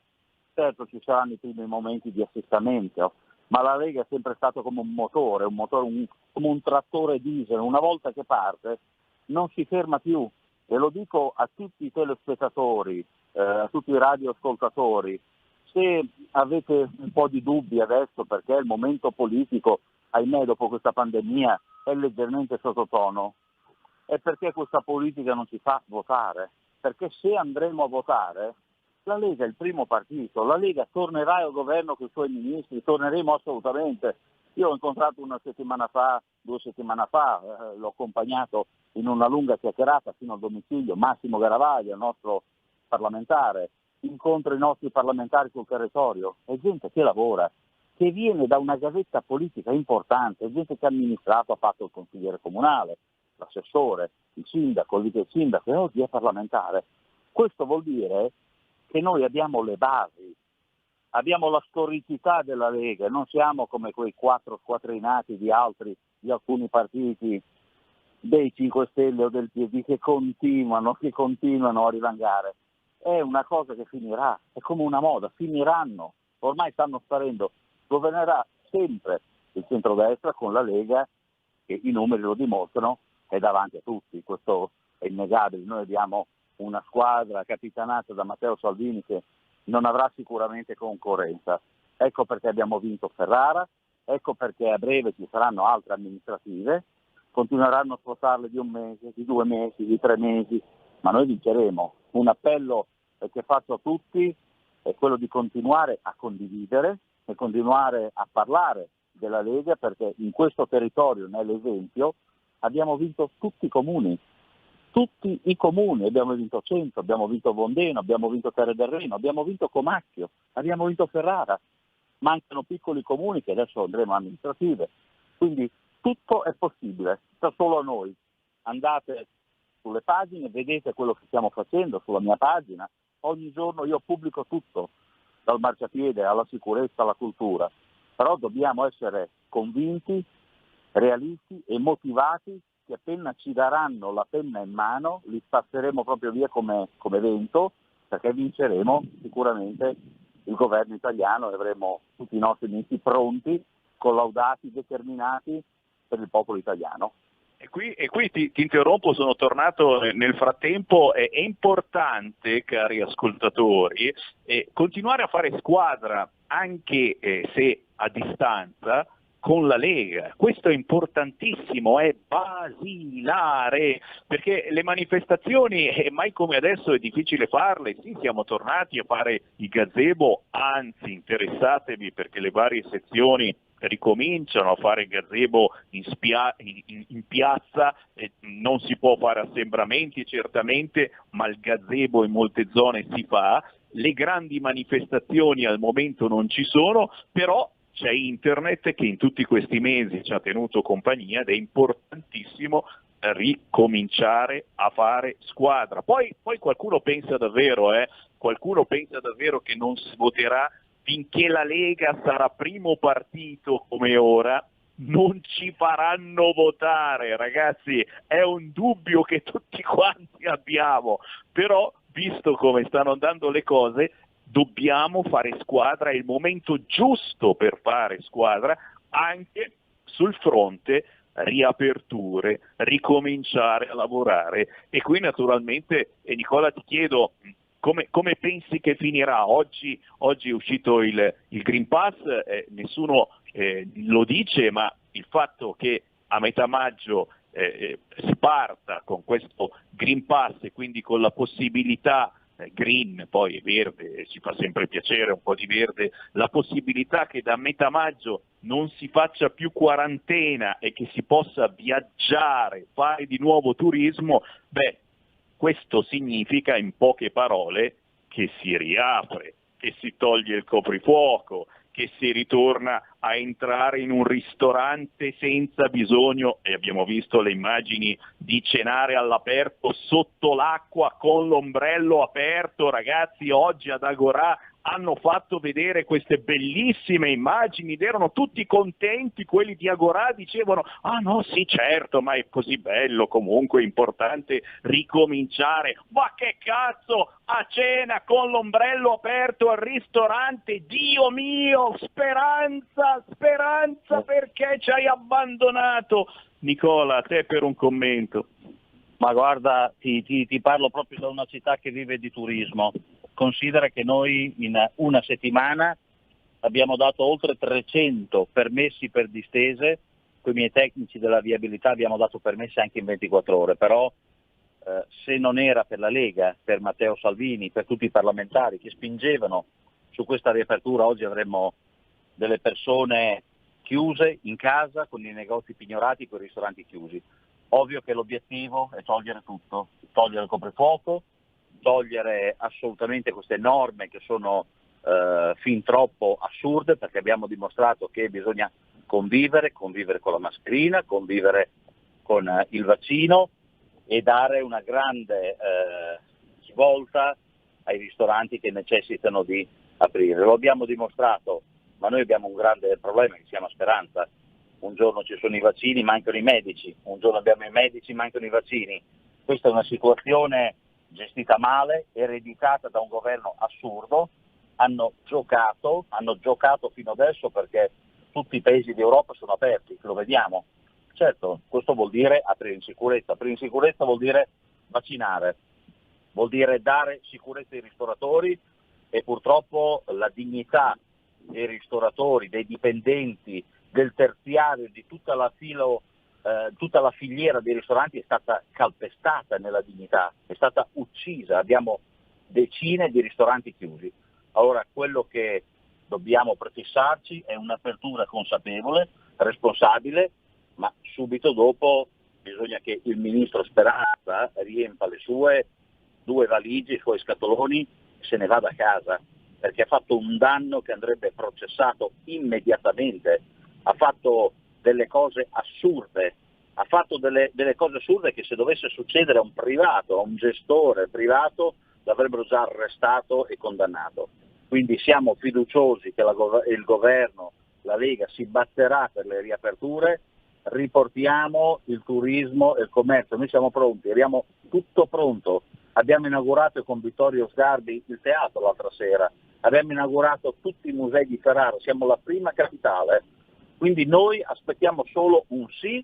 certo ci saranno i primi momenti di assestamento, ma la Lega è sempre stato come un motore come un trattore diesel, una volta che parte non si ferma più. E lo dico a tutti i telespettatori, a tutti i radioascoltatori, se avete un po' di dubbi adesso perché il momento politico, ahimè dopo questa pandemia, è leggermente sottotono, è perché questa politica non ci fa votare. Perché se andremo a votare, la Lega è il primo partito, la Lega tornerà al governo con i suoi ministri, torneremo assolutamente. Io ho incontrato 2 settimane fa, l'ho accompagnato in una lunga chiacchierata fino al domicilio Massimo Garavaglia, il nostro parlamentare, incontro i nostri parlamentari sul territorio, è gente che lavora, che viene da una gavetta politica importante, è gente che ha amministrato, ha fatto il consigliere comunale, l'assessore, il sindaco, il vice sindaco e oggi è parlamentare. Questo vuol dire che noi abbiamo le basi, abbiamo la storicità della Lega, non siamo come quei 4 squadrinati di alcuni partiti dei 5 Stelle o del PD che continuano a rivangare. È una cosa che finirà, è come una moda, finiranno, ormai stanno sparendo, governerà sempre il centrodestra con la Lega, che i numeri lo dimostrano, è davanti a tutti, questo è innegabile. Noi abbiamo una squadra capitanata da Matteo Salvini che non avrà sicuramente concorrenza. Ecco perché abbiamo vinto Ferrara, ecco perché a breve ci saranno altre amministrative, continueranno a spostarle di 1 mese, di 2 mesi, di 3 mesi, ma noi vinceremo. Un appello che faccio a tutti è quello di continuare a condividere e continuare a parlare della Lega, perché in questo territorio, nell'esempio, abbiamo vinto tutti i comuni, abbiamo vinto Cento, abbiamo vinto Vondeno, abbiamo vinto Terre del Reno, abbiamo vinto Comacchio, abbiamo vinto Ferrara, mancano piccoli comuni che adesso andremo a amministrative, quindi tutto è possibile, sta solo a noi. Andate sulle pagine, vedete quello che stiamo facendo sulla mia pagina, ogni giorno io pubblico tutto, dal marciapiede alla sicurezza alla cultura, però dobbiamo essere convinti, realisti e motivati, che appena ci daranno la penna in mano li passeremo proprio via come vento, perché vinceremo sicuramente il governo italiano e avremo tutti i nostri ministri pronti, collaudati, determinati per il popolo italiano. E qui ti interrompo, sono tornato nel frattempo. È importante, cari ascoltatori, continuare a fare squadra anche se a distanza con la Lega. Questo è importantissimo, è basilare, perché le manifestazioni mai come adesso è difficile farle. Sì, siamo tornati a fare i gazebo, anzi interessatevi perché le varie sezioni ricominciano a fare gazebo in piazza, non si può fare assembramenti certamente, ma il gazebo in molte zone si fa, le grandi manifestazioni al momento non ci sono, però c'è internet che in tutti questi mesi ci ha tenuto compagnia ed è importantissimo ricominciare a fare squadra. Poi qualcuno pensa davvero che non si voterà finché la Lega sarà primo partito come ora. Non ci faranno votare, ragazzi, è un dubbio che tutti quanti abbiamo, però visto come stanno andando le cose dobbiamo fare squadra, è il momento giusto per fare squadra anche sul fronte riaperture, ricominciare a lavorare. E qui naturalmente, Nicola, ti chiedo come pensi che finirà? Oggi è uscito il Green Pass, nessuno lo dice, ma il fatto che a metà maggio si parta con questo Green Pass e quindi con la possibilità green, poi verde, ci fa sempre piacere un po' di verde, la possibilità che da metà maggio non si faccia più quarantena e che si possa viaggiare, fare di nuovo turismo, questo significa in poche parole che si riapre, che si toglie il coprifuoco, che si ritorna a entrare in un ristorante senza bisogno, e abbiamo visto le immagini di cenare all'aperto sotto l'acqua con l'ombrello aperto. Ragazzi, oggi ad Agorà hanno fatto vedere queste bellissime immagini ed erano tutti contenti, quelli di Agorà dicevano ah no sì certo, ma è così bello, comunque è importante ricominciare. Ma che cazzo, a cena con l'ombrello aperto al ristorante, Dio mio, speranza, perché ci hai abbandonato? Nicola, a te per un commento. Ma guarda, ti parlo proprio da una città che vive di turismo. Considera che noi in una settimana abbiamo dato oltre 300 permessi per distese, con i miei tecnici della viabilità abbiamo dato permessi anche in 24 ore, però se non era per la Lega, per Matteo Salvini, per tutti i parlamentari che spingevano su questa riapertura, oggi avremmo delle persone chiuse in casa, con i negozi pignorati, con i ristoranti chiusi. Ovvio che l'obiettivo è togliere tutto, togliere il coprifuoco, togliere assolutamente queste norme che sono fin troppo assurde, perché abbiamo dimostrato che bisogna convivere con la mascherina, convivere con il vaccino e dare una grande svolta ai ristoranti che necessitano di aprire. Lo abbiamo dimostrato, ma noi abbiamo un grande problema che si chiama speranza. Un giorno ci sono i vaccini, mancano i medici, un giorno abbiamo i medici, mancano i vaccini. Questa è una situazione gestita male, ereditata da un governo assurdo. Hanno giocato fino adesso perché tutti i paesi d'Europa sono aperti, lo vediamo. Certo, questo vuol dire aprire in sicurezza vuol dire vaccinare, vuol dire dare sicurezza ai ristoratori e purtroppo la dignità dei ristoratori, dei dipendenti, del terziario, di tutta la filiera dei ristoranti è stata calpestata nella dignità, è stata uccisa, abbiamo decine di ristoranti chiusi. Allora quello che dobbiamo prefissarci è un'apertura consapevole, responsabile, ma subito dopo bisogna che il ministro Speranza riempa le sue 2 valigie, i suoi scatoloni e se ne vada a casa, perché ha fatto un danno che andrebbe processato immediatamente, ha fatto delle cose assurde, che se dovesse succedere a un privato, a un gestore privato, l'avrebbero già arrestato e condannato. Quindi siamo fiduciosi che il governo, la Lega, si batterà per le riaperture, riportiamo il turismo e il commercio, noi siamo pronti, abbiamo tutto pronto, abbiamo inaugurato con Vittorio Sgarbi il teatro l'altra sera, abbiamo inaugurato tutti i musei di Ferrara, siamo la prima capitale, quindi noi aspettiamo solo un sì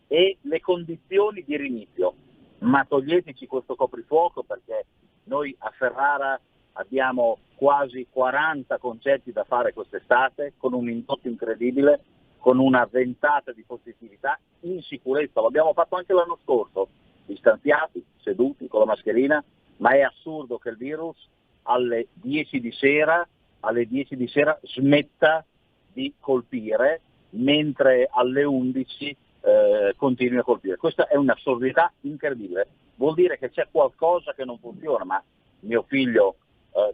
e le condizioni di rinizio, ma toglieteci questo coprifuoco perché noi a Ferrara abbiamo quasi 40 concerti da fare quest'estate con un indotto incredibile, con una ventata di positività in sicurezza, l'abbiamo fatto anche l'anno scorso, distanziati, seduti con la mascherina, ma è assurdo che il virus alle 10 di sera smetta di colpire mentre alle 11 continui a colpire. Questa è un'assurdità incredibile, vuol dire che c'è qualcosa che non funziona, ma mio figlio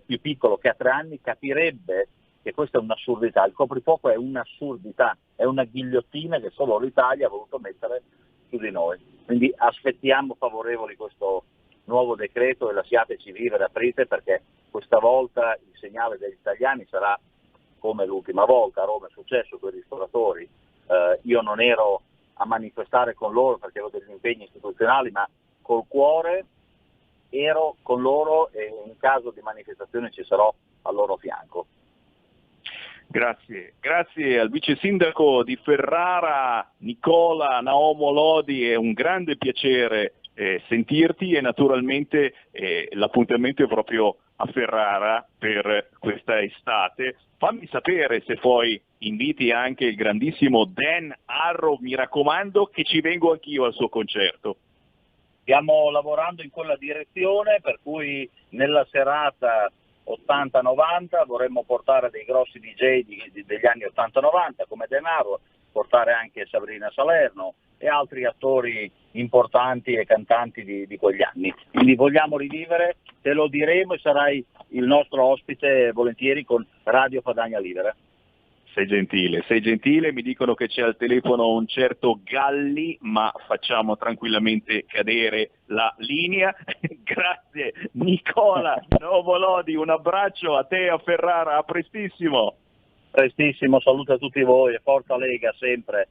più piccolo che ha 3 anni capirebbe che questa è un'assurdità. Il coprifuoco è un'assurdità, è una ghigliottina che solo l'Italia ha voluto mettere su di noi. Quindi aspettiamo favorevoli questo nuovo decreto e lasciateci vivere, aprite, perché questa volta il segnale degli italiani sarà come l'ultima volta. A Roma è successo con i ristoratori, io non ero a manifestare con loro perché avevo degli impegni istituzionali, ma col cuore ero con loro e in caso di manifestazione ci sarò al loro fianco. Grazie al vice sindaco di Ferrara, Nicola Naomo Lodi, è un grande piacere sentirti e naturalmente l'appuntamento è proprio a Ferrara per questa estate. Fammi sapere se poi inviti anche il grandissimo Dan Arrow, mi raccomando che ci vengo anch'io al suo concerto. Stiamo lavorando in quella direzione, per cui nella serata 80-90 vorremmo portare dei grossi DJ degli anni 80-90 come Denaro, portare anche Sabrina Salerno e altri attori importanti e cantanti di quegli anni. Quindi vogliamo rivivere, te lo diremo e sarai il nostro ospite volentieri con Radio Padania Libera. Sei gentile, mi dicono che c'è al telefono un certo Galli, ma facciamo tranquillamente cadere la linea. Grazie Nicola Novolodi, un abbraccio a te a Ferrara, a prestissimo. Prestissimo, saluto a tutti voi e forza Lega sempre.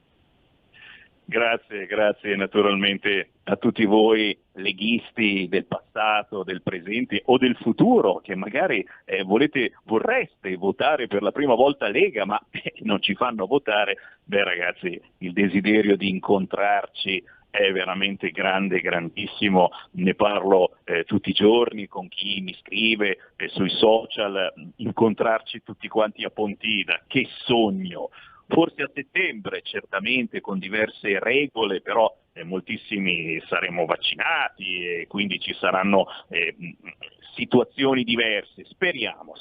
Grazie naturalmente a tutti voi leghisti del passato, del presente o del futuro che magari vorreste votare per la prima volta Lega ma non ci fanno votare. Beh ragazzi, il desiderio di incontrarci è veramente grande, grandissimo, ne parlo tutti i giorni con chi mi scrive sui social, incontrarci tutti quanti a Pontida, che sogno! Forse a settembre, certamente con diverse regole, però moltissimi saremo vaccinati e quindi ci saranno situazioni diverse. Speriamo.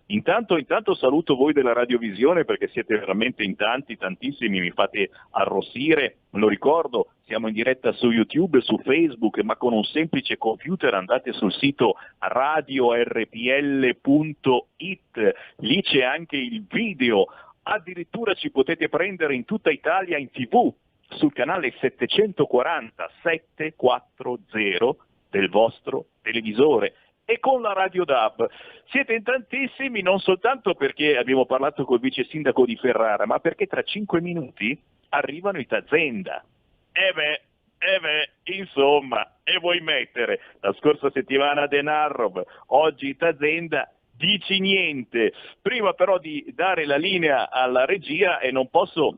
Intanto saluto voi della Radiovisione perché siete veramente in tantissimi, mi fate arrossire. Lo ricordo, siamo in diretta su YouTube, su Facebook, ma con un semplice computer andate sul sito radiorpl.it, lì c'è anche il video, addirittura ci potete prendere in tutta Italia in TV, sul canale 740 del vostro televisore e con la Radio DAB. Siete in tantissimi non soltanto perché abbiamo parlato col vice sindaco di Ferrara, ma perché tra 5 minuti arrivano i Tazenda. Insomma, e vuoi mettere la scorsa settimana Denarov, oggi Tazenda, dici niente. Prima però di dare la linea alla regia e non posso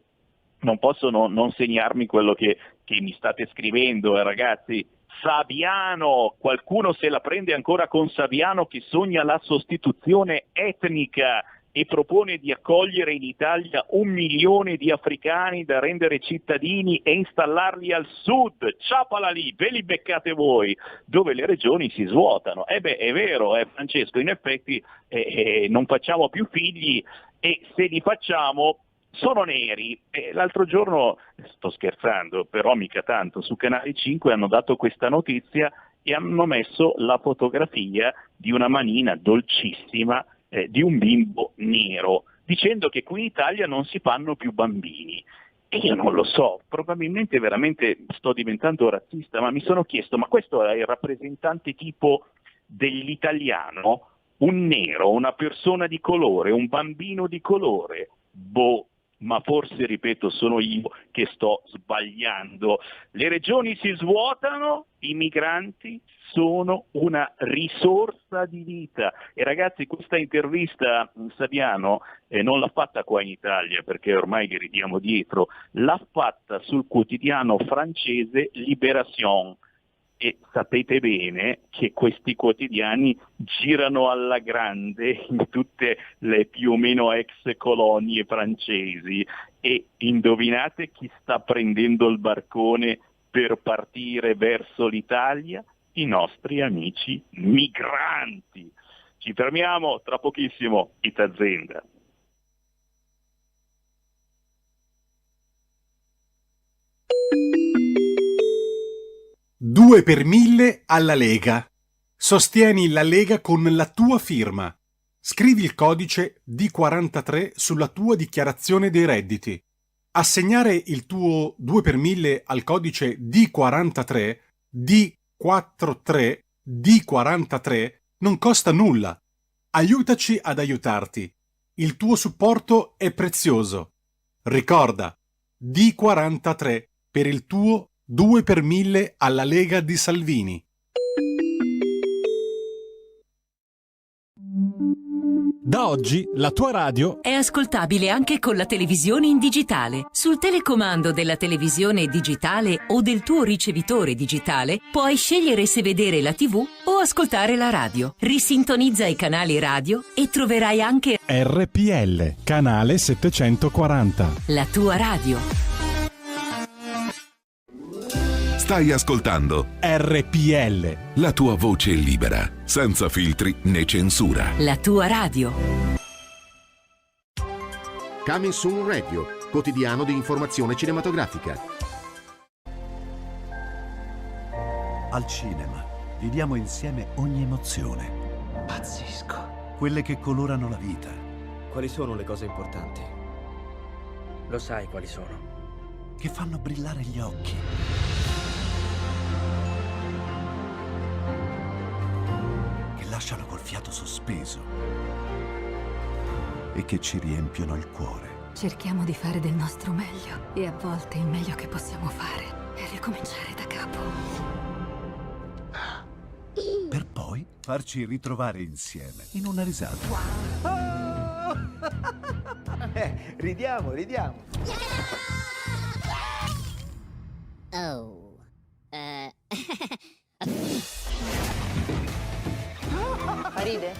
non segnarmi quello che mi state scrivendo, ragazzi. Saviano, qualcuno se la prende ancora con Saviano che sogna la sostituzione etnica e propone di accogliere in Italia 1 milione di africani da rendere cittadini e installarli al sud. Ciapala lì, ve li beccate voi, dove le regioni si svuotano. È vero, Francesco, in effetti non facciamo più figli e se li facciamo sono neri. L'altro giorno, sto scherzando, però mica tanto, su Canale 5 hanno dato questa notizia e hanno messo la fotografia di una manina dolcissima di un bimbo nero, dicendo che qui in Italia non si fanno più bambini. E io non lo so, probabilmente veramente sto diventando razzista, ma mi sono chiesto, ma questo è il rappresentante tipo dell'italiano? Un nero, una persona di colore, un bambino di colore? Ma forse, ripeto, sono io che sto sbagliando. Le regioni si svuotano, i migranti sono una risorsa di vita. E ragazzi, questa intervista Saviano non l'ha fatta qua in Italia, perché ormai gli ridiamo dietro, l'ha fatta sul quotidiano francese Libération. E sapete bene che questi quotidiani girano alla grande in tutte le più o meno ex colonie francesi e indovinate chi sta prendendo il barcone per partire verso l'Italia? I nostri amici migranti. Ci fermiamo, tra pochissimo Itazenda. 2 per 1000 alla Lega. Sostieni la Lega con la tua firma. Scrivi il codice D43 sulla tua dichiarazione dei redditi. Assegnare il tuo 2 per 1000 al codice D43, D43, D43 non costa nulla. Aiutaci ad aiutarti. Il tuo supporto è prezioso. Ricorda, D43 per il tuo 2 per 1000 alla Lega di Salvini. Da oggi la tua radio è ascoltabile anche con la televisione in digitale. Sul telecomando della televisione digitale o del tuo ricevitore digitale puoi scegliere se vedere la TV o ascoltare la radio. Risintonizza i canali radio e troverai anche RPL, canale 740. La tua radio. Stai ascoltando RPL, la tua voce libera, senza filtri né censura. La tua radio. Coming Soon Radio, quotidiano di informazione cinematografica. Al cinema viviamo insieme ogni emozione. Pazzesco. Quelle che colorano la vita. Quali sono le cose importanti? Lo sai quali sono? Che fanno brillare gli occhi. Che lasciano col fiato sospeso. E che ci riempiono il cuore. Cerchiamo di fare del nostro meglio e a volte il meglio che possiamo fare è ricominciare da capo. Per poi farci ritrovare insieme in una risata. Ridiamo. Oh. Ride?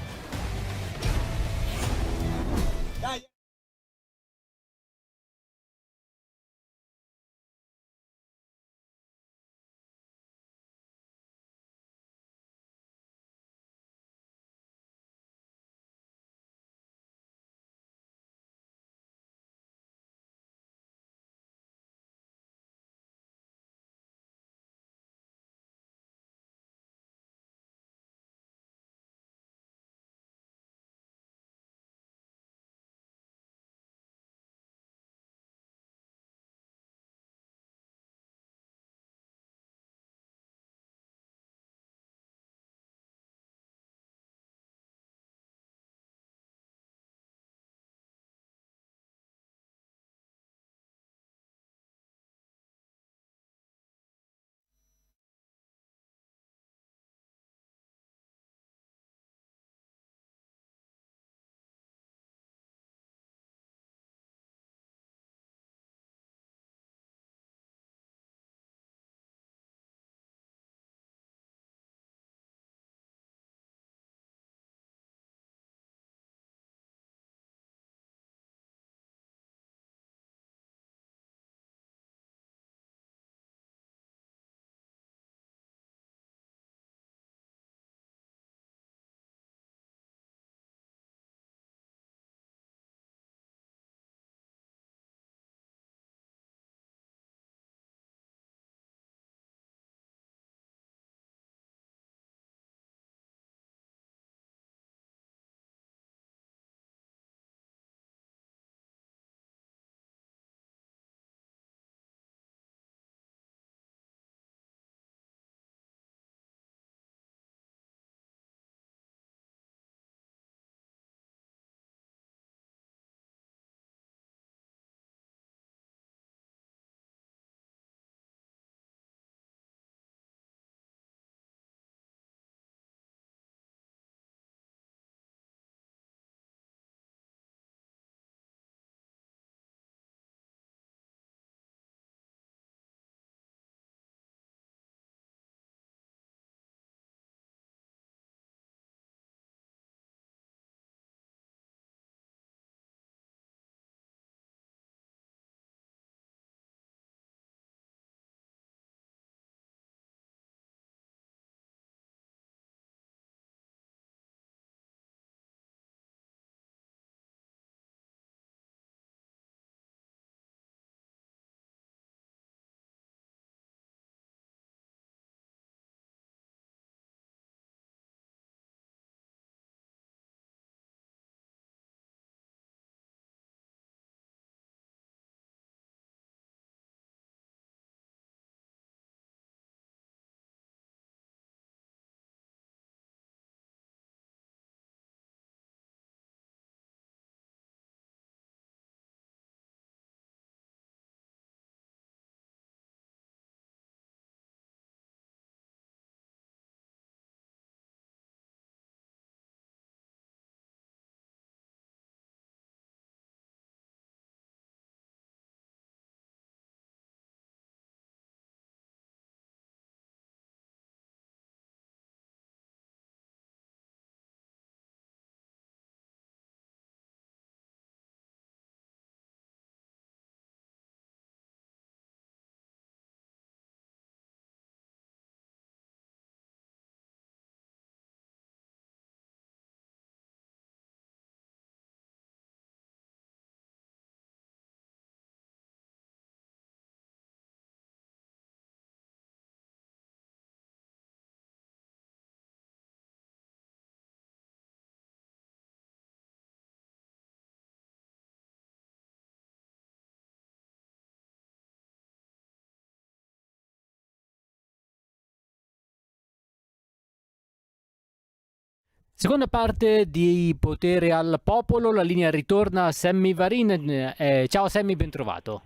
Seconda parte di Potere al Popolo, la linea ritorna a Sammy Varin. Ciao Sammy, ben trovato.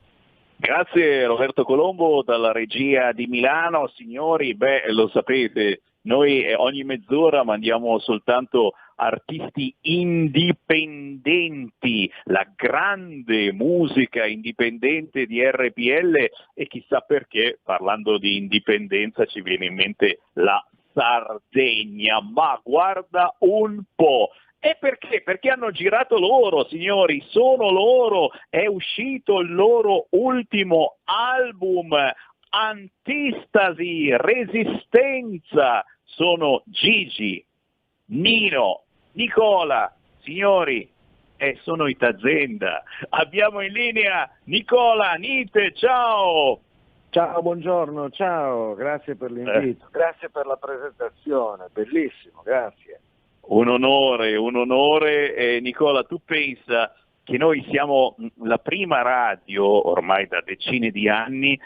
Grazie Roberto Colombo dalla regia di Milano. Signori, lo sapete, noi ogni mezz'ora mandiamo soltanto artisti indipendenti, la grande musica indipendente di RPL, e chissà perché, parlando di indipendenza, ci viene in mente la Sardegna, ma guarda un po'. E perché? Perché hanno girato loro, signori, sono loro, è uscito il loro ultimo album, Antistasi, Resistenza, sono Gigi, Nino, Nicola, signori, sono i Tazenda. Abbiamo in linea Nicola Nite, ciao! Ciao, buongiorno, ciao, grazie per l'invito, grazie per la presentazione, bellissimo, grazie. Un onore. Nicola, tu pensa che noi siamo la prima radio, ormai da decine di anni,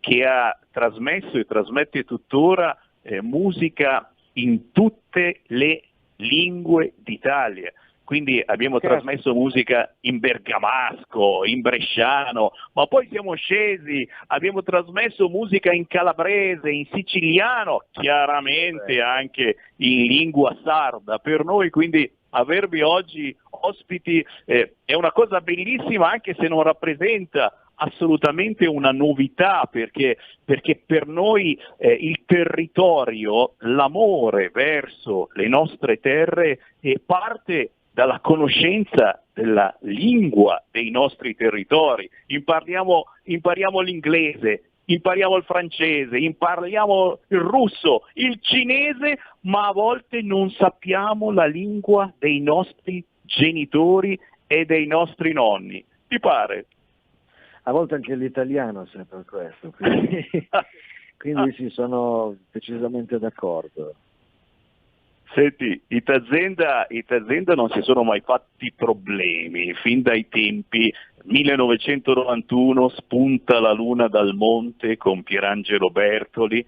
che ha trasmesso e trasmette tuttora musica in tutte le lingue d'Italia. Quindi abbiamo trasmesso musica in bergamasco, in bresciano, ma poi siamo scesi, abbiamo trasmesso musica in calabrese, in siciliano, chiaramente anche in lingua sarda. Per noi quindi avervi oggi ospiti è una cosa bellissima, anche se non rappresenta assolutamente una novità, perché per noi il territorio, l'amore verso le nostre terre parte dalla conoscenza della lingua dei nostri territori. Impariamo l'inglese, impariamo il francese, impariamo il russo, il cinese, ma a volte non sappiamo la lingua dei nostri genitori e dei nostri nonni. Ti pare? A volte anche l'italiano è sempre questo, quindi sì, sono decisamente d'accordo. Senti, i Tazenda non si sono mai fatti problemi, fin dai tempi 1991 spunta la luna dal monte con Pierangelo Bertoli,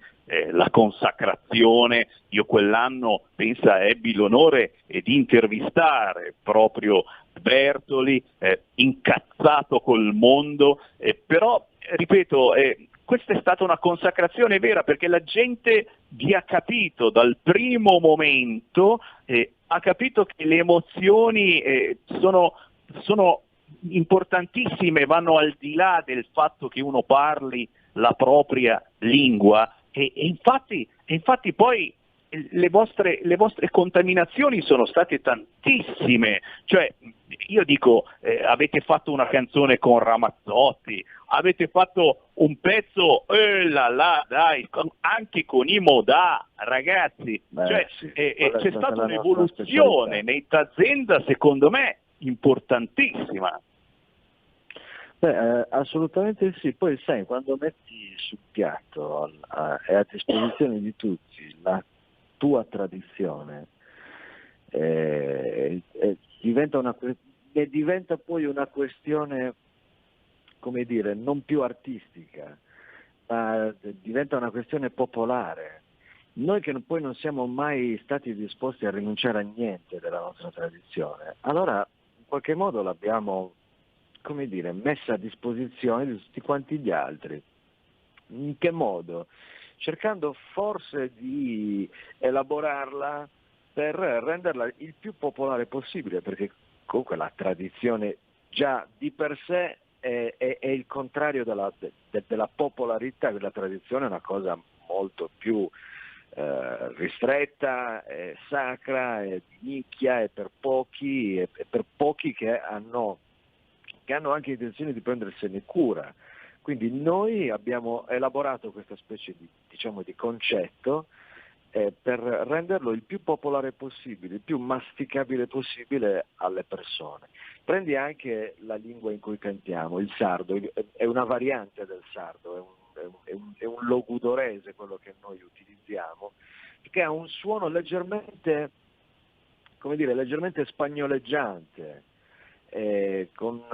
la consacrazione. Io quell'anno, pensa, ebbi l'onore di intervistare proprio Bertoli, incazzato col mondo, però ripeto, questa è stata una consacrazione vera, perché la gente vi ha capito dal primo momento, ha capito che le emozioni sono importantissime, vanno al di là del fatto che uno parli la propria lingua, e infatti poi le vostre contaminazioni sono state tantissime. Cioè, io dico, avete fatto una canzone con Ramazzotti, avete fatto un pezzo, dai, anche con i Modà, ragazzi. Cioè, sì, c'è stata un'evoluzione nei Tazenda, secondo me, importantissima. Assolutamente sì. Poi sai, quando metti sul piatto è a disposizione di tutti la tua tradizione, diventa poi una questione, come dire, non più artistica, ma diventa una questione popolare. Noi che poi non siamo mai stati disposti a rinunciare a niente della nostra tradizione, allora in qualche modo l'abbiamo, come dire, messa a disposizione di tutti quanti gli altri. In che modo? Cercando forse di elaborarla per renderla il più popolare possibile, perché comunque la tradizione già di per sé è il contrario della popolarità. La tradizione è una cosa molto più ristretta, è sacra, è di nicchia, è per pochi che hanno anche intenzione di prendersene cura. Quindi noi abbiamo elaborato questa specie di concetto per renderlo il più popolare possibile, il più masticabile possibile alle persone. Prendi anche la lingua in cui cantiamo, il sardo, è una variante del sardo, è un logudorese quello che noi utilizziamo, che ha un suono leggermente spagnoleggiante, con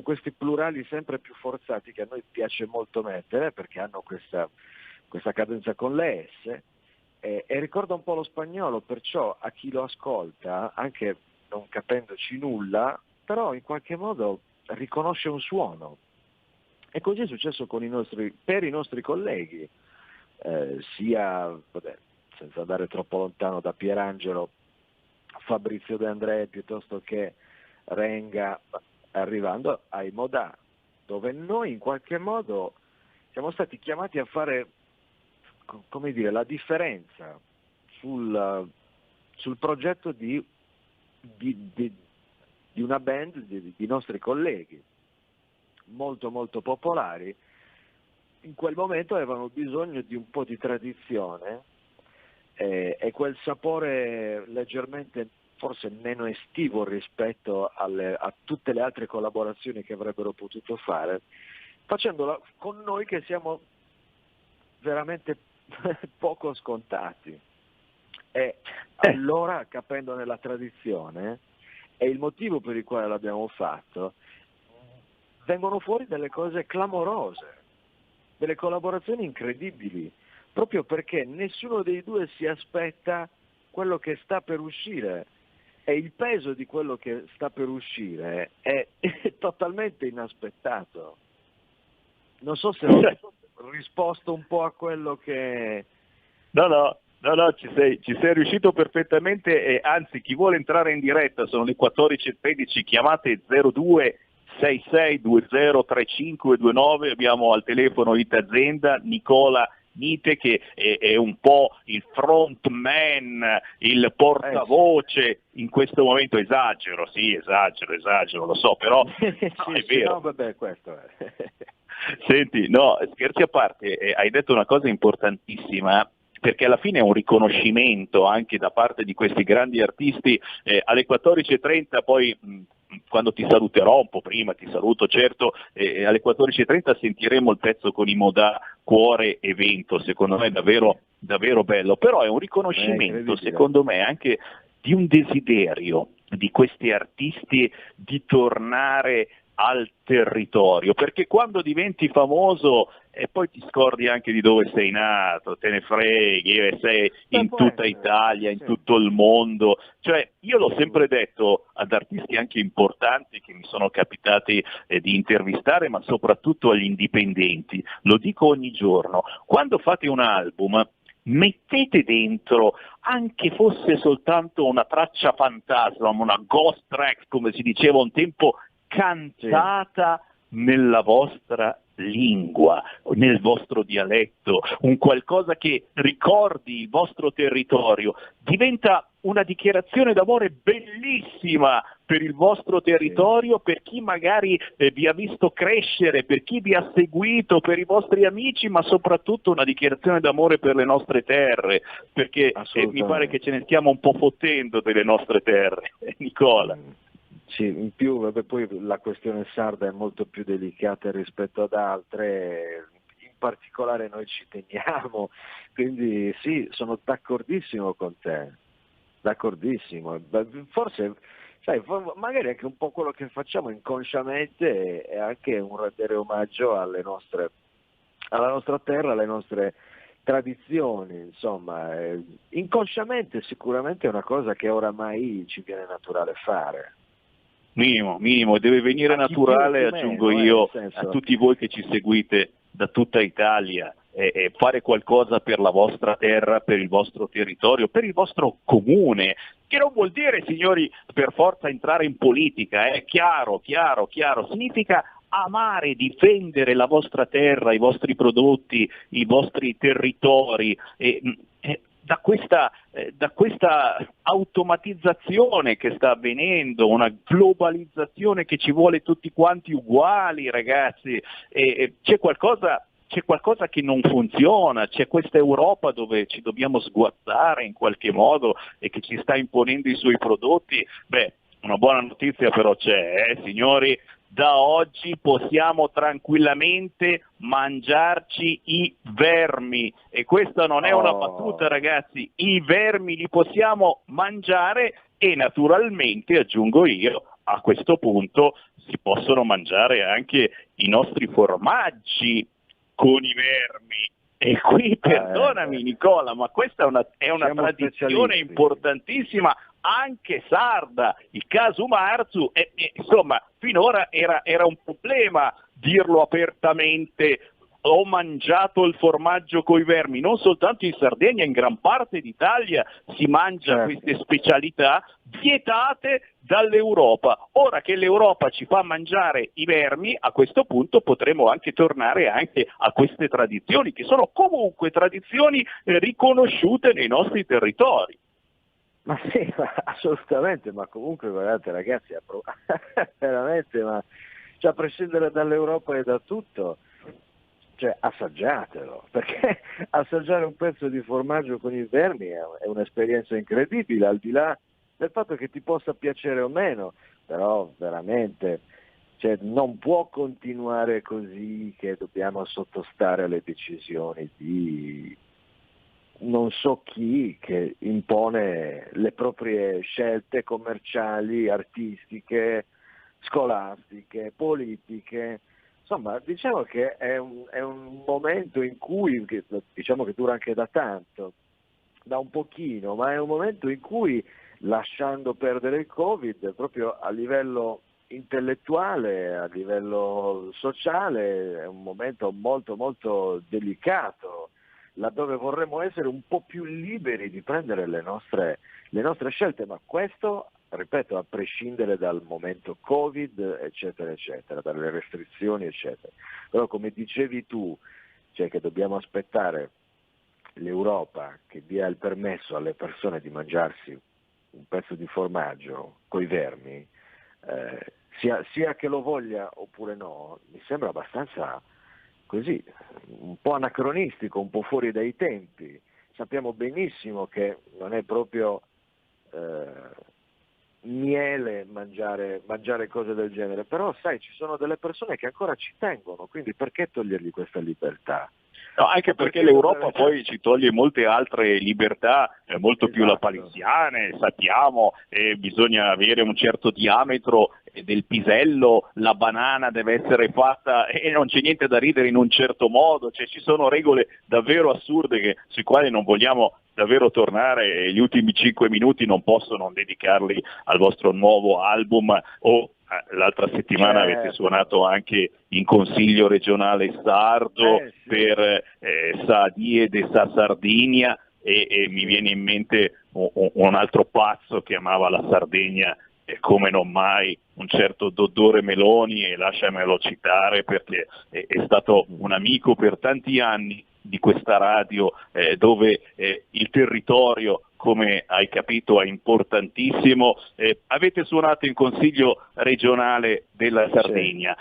questi plurali sempre più forzati che a noi piace molto mettere, perché hanno questa cadenza con le S, e ricorda un po' lo spagnolo, perciò a chi lo ascolta, anche non capendoci nulla, però in qualche modo riconosce un suono. E così è successo per i nostri colleghi, sia, senza andare troppo lontano, da Pierangelo, Fabrizio De André, piuttosto che Renga, arrivando ai Modà, dove noi in qualche modo siamo stati chiamati a fare, come dire, la differenza sul progetto di una band di nostri colleghi molto molto popolari. In quel momento avevano bisogno di un po' di tradizione e quel sapore leggermente forse meno estivo rispetto a tutte le altre collaborazioni che avrebbero potuto fare, facendola con noi che siamo veramente poco scontati. E allora, capendone la tradizione e il motivo per il quale l'abbiamo fatto, vengono fuori delle cose clamorose, delle collaborazioni incredibili, proprio perché nessuno dei due si aspetta quello che sta per uscire, e il peso di quello che sta per uscire è totalmente inaspettato. Non so se ho risposto un po' a quello che... No, ci sei riuscito perfettamente, e anzi, chi vuole entrare in diretta sono le 14:13, chiamate 02 66203529, abbiamo al telefono Ita Zenda, Nicola Nite che è un po' il frontman, il portavoce in questo momento. Esagero, lo so, però no, è vero. No, vabbè, questo è. Senti, no, scherzi a parte, hai detto una cosa importantissima, perché alla fine è un riconoscimento anche da parte di questi grandi artisti. Alle 14:30 poi, quando ti saluterò, un po' prima ti saluto certo, alle 14:30 sentiremo il pezzo con i Modà, Cuore e Vento, secondo me è davvero, davvero bello, però è un riconoscimento secondo me anche di un desiderio di questi artisti di tornare al territorio, perché quando diventi famoso e poi ti scordi anche di dove sei nato, te ne freghi, sei in tutta Italia, in tutto il mondo. Cioè, io l'ho sempre detto ad artisti anche importanti che mi sono capitati di intervistare, ma soprattutto agli indipendenti, lo dico ogni giorno: quando fate un album, mettete dentro, anche fosse soltanto una traccia fantasma, una ghost track, come si diceva un tempo, cantata nella vostra lingua, nel vostro dialetto, un qualcosa che ricordi il vostro territorio, diventa una dichiarazione d'amore bellissima per il vostro territorio, per chi magari vi ha visto crescere, per chi vi ha seguito, per i vostri amici, ma soprattutto una dichiarazione d'amore per le nostre terre, perché mi pare che ce ne stiamo un po' fottendo delle nostre terre, Nicola. Sì, in più poi la questione sarda è molto più delicata rispetto ad altre, in particolare noi ci teniamo, quindi sì, sono d'accordissimo con te, d'accordissimo. Forse, sai, magari anche un po' quello che facciamo inconsciamente è anche un rendere omaggio alla nostra terra, alle nostre tradizioni, insomma, inconsciamente sicuramente è una cosa che oramai ci viene naturale fare. Minimo, deve venire naturale, aggiungo io, a tutti voi che ci seguite da tutta Italia, e fare qualcosa per la vostra terra, per il vostro territorio, per il vostro comune, che non vuol dire, signori, per forza entrare in politica, chiaro, significa amare, difendere la vostra terra, i vostri prodotti, i vostri territori, da questa automatizzazione che sta avvenendo, una globalizzazione che ci vuole tutti quanti uguali, ragazzi, c'è qualcosa che non funziona, c'è questa Europa dove ci dobbiamo sguazzare in qualche modo e che ci sta imponendo i suoi prodotti. Una buona notizia però c'è, signori. Da oggi possiamo tranquillamente mangiarci i vermi, e questa non è una battuta, ragazzi, i vermi li possiamo mangiare, e naturalmente, aggiungo io, a questo punto si possono mangiare anche i nostri formaggi con i vermi. E qui, perdonami Nicola, ma questa è una tradizione importantissima anche sarda, il casu marzu, insomma, finora era un problema dirlo apertamente. Ho mangiato il formaggio coi vermi, non soltanto in Sardegna, in gran parte d'Italia si mangia queste specialità vietate dall'Europa. Ora che l'Europa ci fa mangiare i vermi, a questo punto potremo anche tornare anche a queste tradizioni, che sono comunque tradizioni riconosciute nei nostri territori. Ma sì, assolutamente, ma comunque guardate ragazzi, veramente, ma cioè, a prescindere dall'Europa e da tutto, cioè assaggiatelo, perché assaggiare un pezzo di formaggio con i vermi è un'esperienza incredibile, al di là del fatto che ti possa piacere o meno, però veramente, cioè, non può continuare così, che dobbiamo sottostare alle decisioni di non so chi che impone le proprie scelte commerciali, artistiche, scolastiche, politiche. Insomma, diciamo che è un momento in cui, diciamo che dura anche da tanto, da un pochino, ma è un momento in cui, lasciando perdere il Covid, proprio a livello intellettuale, a livello sociale, è un momento molto molto delicato, laddove vorremmo essere un po' più liberi di prendere le nostre scelte, ma questo, ripeto, a prescindere dal momento Covid, eccetera, eccetera, dalle restrizioni, eccetera. Però come dicevi tu, cioè che dobbiamo aspettare l'Europa che dia il permesso alle persone di mangiarsi un pezzo di formaggio coi vermi, sia che lo voglia oppure no, mi sembra abbastanza così, un po' anacronistico, un po' fuori dai tempi. Sappiamo benissimo che non è proprio miele mangiare cose del genere, però sai, ci sono delle persone che ancora ci tengono, quindi perché togliergli questa libertà? No, anche perché l'Europa poi ci toglie molte altre libertà molto più lapalissiane, sappiamo, bisogna avere un certo diametro del pisello, la banana deve essere fatta e non c'è niente da ridere in un certo modo, cioè ci sono regole davvero assurde sui quali non vogliamo davvero tornare, e gli ultimi 5 minuti non posso non dedicarli al vostro nuovo album. L'altra settimana avete suonato anche in Consiglio regionale sardo per Sa Diede, Sa Sardinia, e mi viene in mente un altro pazzo che amava la Sardegna come non mai, un certo Doddore Meloni, e lasciamelo citare perché è stato un amico per tanti anni di questa radio, dove il territorio, come hai capito, è importantissimo. Avete suonato in Consiglio regionale della Sardegna,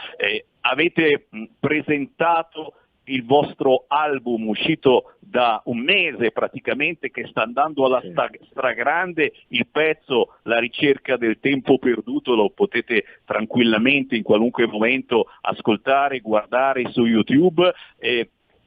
avete presentato il vostro album uscito da un mese praticamente, che sta andando alla stragrande. Il pezzo La ricerca del tempo perduto lo potete tranquillamente in qualunque momento ascoltare, guardare su YouTube.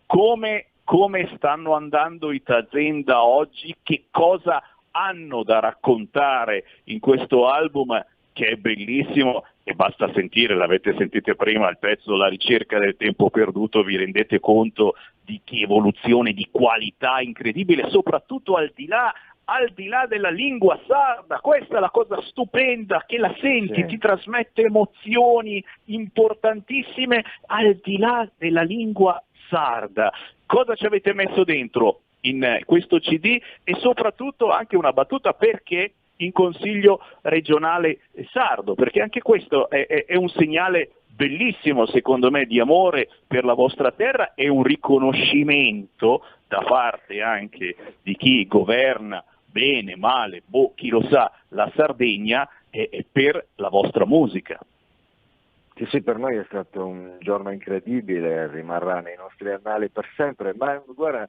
Come stanno andando i Tazenda oggi? Che cosa hanno da raccontare in questo album che è bellissimo? E basta sentire, l'avete sentito prima, il pezzo La ricerca del tempo perduto, vi rendete conto di che evoluzione di qualità incredibile, soprattutto al di là della lingua sarda. Questa è la cosa stupenda, che la senti, ti trasmette emozioni importantissime al di là della lingua sarda. Cosa ci avete messo dentro in questo CD? E soprattutto anche una battuta, perché in Consiglio regionale sardo? Perché anche questo è un segnale bellissimo, secondo me, di amore per la vostra terra, e un riconoscimento da parte anche di chi governa bene, male, chi lo sa, la Sardegna, per la vostra musica. Sì, per noi è stato un giorno incredibile, rimarrà nei nostri annali per sempre, ma guarda,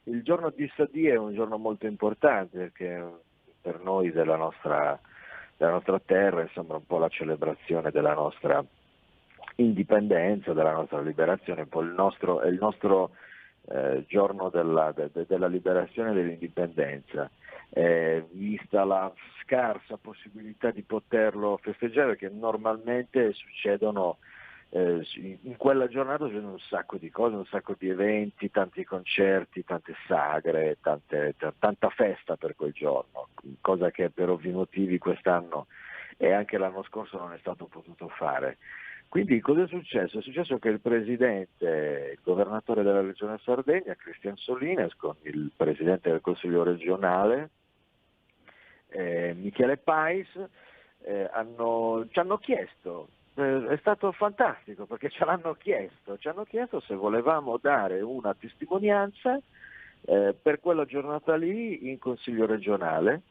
il giorno di Sadì è un giorno molto importante, perché per noi della nostra terra sembra un po' la celebrazione della nostra indipendenza, della nostra liberazione, un po' è il nostro giorno della liberazione e dell'indipendenza. Vista la scarsa possibilità di poterlo festeggiare, che normalmente succedono in quella giornata c'erano un sacco di cose, un sacco di eventi, tanti concerti, tante sagre, tanta festa per quel giorno, cosa che per ovvi motivi quest'anno e anche l'anno scorso non è stato potuto fare. Quindi cosa è successo? È successo che il presidente, il governatore della regione Sardegna, Cristian Solines, con il presidente del Consiglio regionale, Michele Pais, ci hanno chiesto, è stato fantastico perché ci hanno chiesto se volevamo dare una testimonianza per quella giornata lì in Consiglio regionale.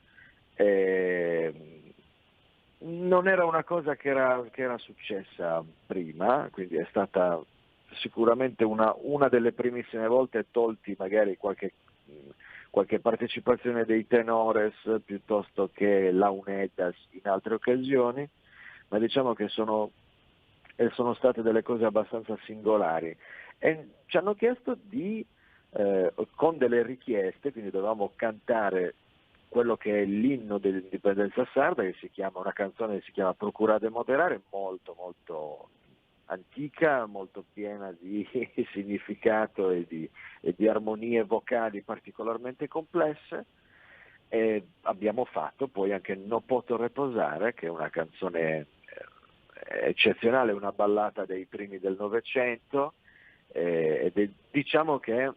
Non era una cosa che era successa prima, quindi è stata sicuramente una delle primissime volte, tolti magari qualche partecipazione dei tenores piuttosto che la UNEDAS in altre occasioni, ma diciamo che sono state delle cose abbastanza singolari e ci hanno chiesto con delle richieste, quindi dovevamo cantare quello che è l'inno dell'indipendenza sarda, che una canzone che si chiama Procura de Moderare, molto molto antica, molto piena di significato e di armonie vocali particolarmente complesse. E abbiamo fatto poi anche No Poto Reposare, che è una canzone eccezionale, una ballata dei primi del Novecento, diciamo che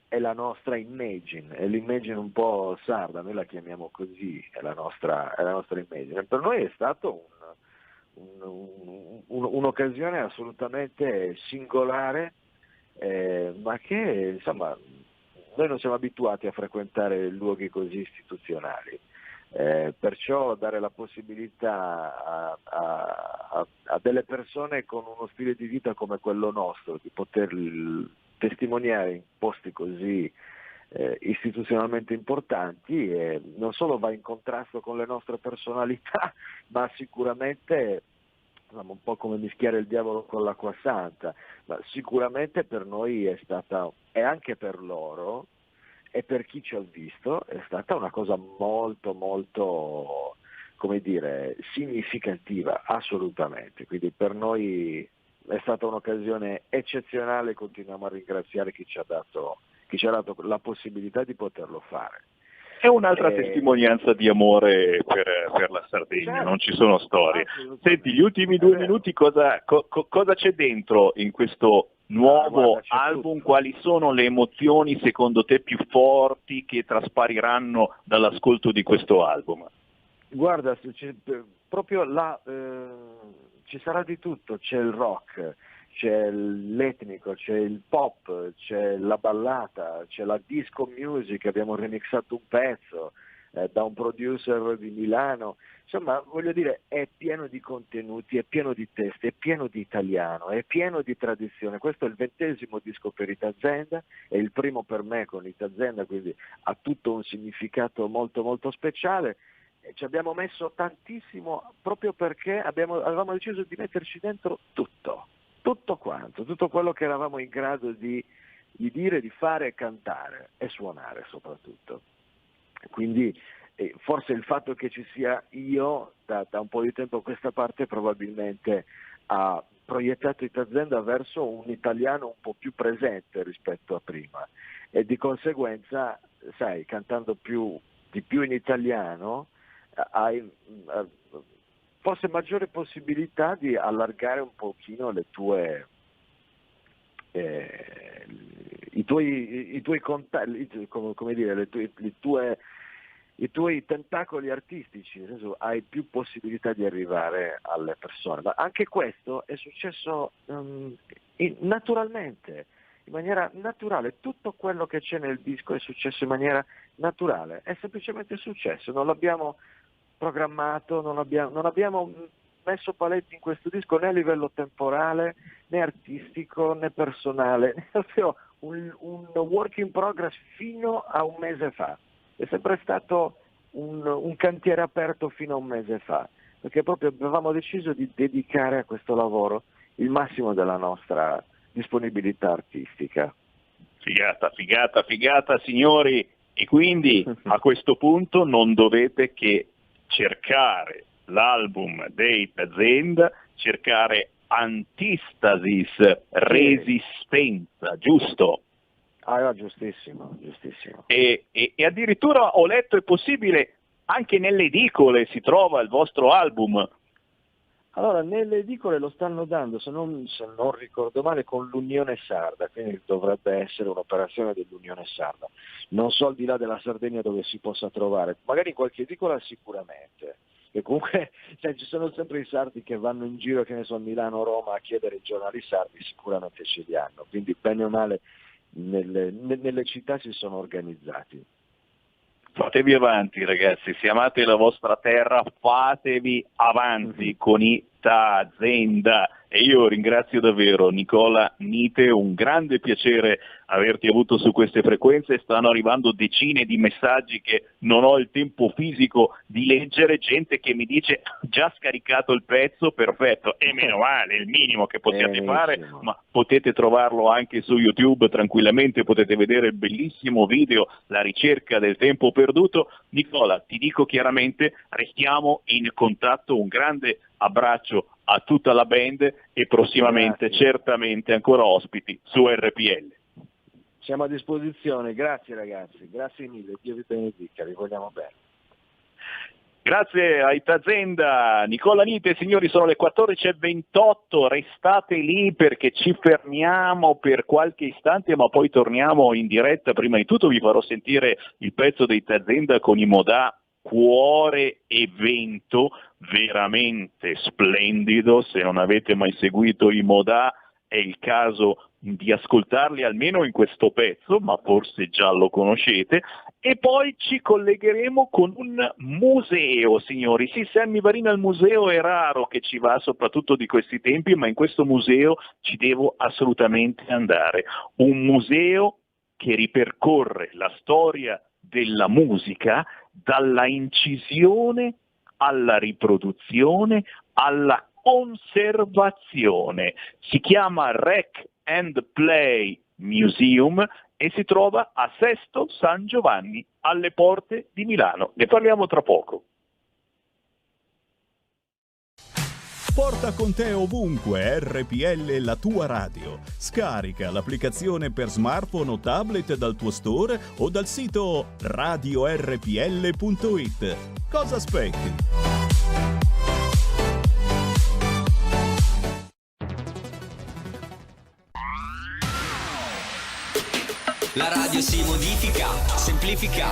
è la nostra Imagine, è l'Imagine un po' sarda, noi la chiamiamo così, è la nostra Imagine. Per noi è stato un'occasione assolutamente singolare, ma che insomma noi non siamo abituati a frequentare luoghi così istituzionali, perciò dare la possibilità a delle persone con uno stile di vita come quello nostro di poter testimoniare in posti così istituzionalmente importanti, non solo va in contrasto con le nostre personalità, ma sicuramente un po' come mischiare il diavolo con l'acqua santa, ma sicuramente per noi è stata, e anche per loro e per chi ci ha visto, è stata una cosa molto molto, come dire, significativa, assolutamente. Quindi per noi è stata un'occasione eccezionale, continuiamo a ringraziare chi ci ha dato la possibilità di poterlo fare. È un'altra testimonianza di amore per la Sardegna, certo. Non ci sono storie. Senti, gli ultimi 2 minuti, cosa c'è dentro in questo nuovo album? Tutto. Quali sono le emozioni secondo te più forti che traspariranno dall'ascolto di questo album? Guarda, proprio là ci sarà di tutto, c'è il rock, c'è l'etnico, c'è il pop, c'è la ballata, c'è la disco music, abbiamo remixato un pezzo da un producer di Milano, insomma voglio dire è pieno di contenuti, è pieno di testi, è pieno di italiano, è pieno di tradizione. Questo è il 20° disco per Itazenda, è il primo per me con Itazenda, quindi ha tutto un significato molto molto speciale. Ci abbiamo messo tantissimo proprio perché avevamo deciso di metterci dentro tutto quanto, tutto quello che eravamo in grado di dire, di fare, cantare e suonare soprattutto. Quindi forse il fatto che ci sia io da un po' di tempo a questa parte probabilmente ha proiettato Itazenda verso un italiano un po' più presente rispetto a prima e di conseguenza, sai, cantando di più in italiano hai forse maggiore possibilità di allargare un pochino i tuoi contatti, come dire, i tuoi tentacoli artistici, nel senso hai più possibilità di arrivare alle persone. Ma anche questo è successo naturalmente, in maniera naturale. Tutto quello che c'è nel disco è successo in maniera naturale, è semplicemente successo, non l'abbiamo programmato, non abbiamo messo paletti in questo disco né a livello temporale né artistico né personale, è proprio un work in progress fino a un mese fa, è sempre stato un cantiere aperto fino a un mese fa, perché proprio avevamo deciso di dedicare a questo lavoro il massimo della nostra disponibilità artistica. Figata signori, e quindi a questo punto non dovete che cercare l'album dei Itazenda, cercare antistasis, resistenza, giusto? No, giustissimo, giustissimo. E addirittura ho letto è possibile anche nelle edicole si trova il vostro album. Allora, nelle edicole lo stanno dando, se non ricordo male, con l'Unione Sarda, quindi dovrebbe essere un'operazione dell'Unione Sarda. Non so al di là della Sardegna dove si possa trovare, magari in qualche edicola sicuramente. E comunque ci sono sempre i sardi che vanno in giro, che ne so, a Milano o Roma a chiedere i giornali sardi, sicuramente ce li hanno. Quindi bene o male nelle città si sono organizzati. Fatevi avanti ragazzi, se amate la vostra terra fatevi avanti con i Tazenda. E io ringrazio davvero Nicola Nite, un grande piacere averti avuto su queste frequenze. Stanno arrivando decine di messaggi che non ho il tempo fisico di leggere, gente che mi dice già scaricato il pezzo, perfetto, e meno male, è il minimo che possiate fare, ma potete trovarlo anche su YouTube tranquillamente, potete vedere il bellissimo video, La ricerca del tempo perduto. Nicola, ti dico chiaramente, restiamo in contatto, un grande abbraccio a tutta la band e prossimamente certamente ancora ospiti su RPL. Siamo a disposizione, grazie ragazzi, grazie mille, Dio vi benedica, vi vogliamo bene. Grazie ai Tazenda, Nicola Nite, signori, sono le 14:28, restate lì perché ci fermiamo per qualche istante ma poi torniamo in diretta. Prima di tutto vi farò sentire il pezzo dei Tazenda con i Modà, Cuore e Vento, veramente splendido. Se non avete mai seguito i Modà è il caso di ascoltarli almeno in questo pezzo, ma forse già lo conoscete. E poi ci collegheremo con un museo, signori. Sì, Sammy Varin al museo è raro che ci va, soprattutto di questi tempi, ma in questo museo ci devo assolutamente andare. Un museo che ripercorre la storia della musica dalla incisione alla riproduzione alla conservazione. Si chiama Rec and Play Museum e si trova a Sesto San Giovanni, alle porte di Milano. Ne parliamo tra poco. Porta con te ovunque RPL, la tua radio. Scarica l'applicazione per smartphone o tablet dal tuo store o dal sito radiorpl.it. Cosa aspetti? La radio si modifica, semplifica,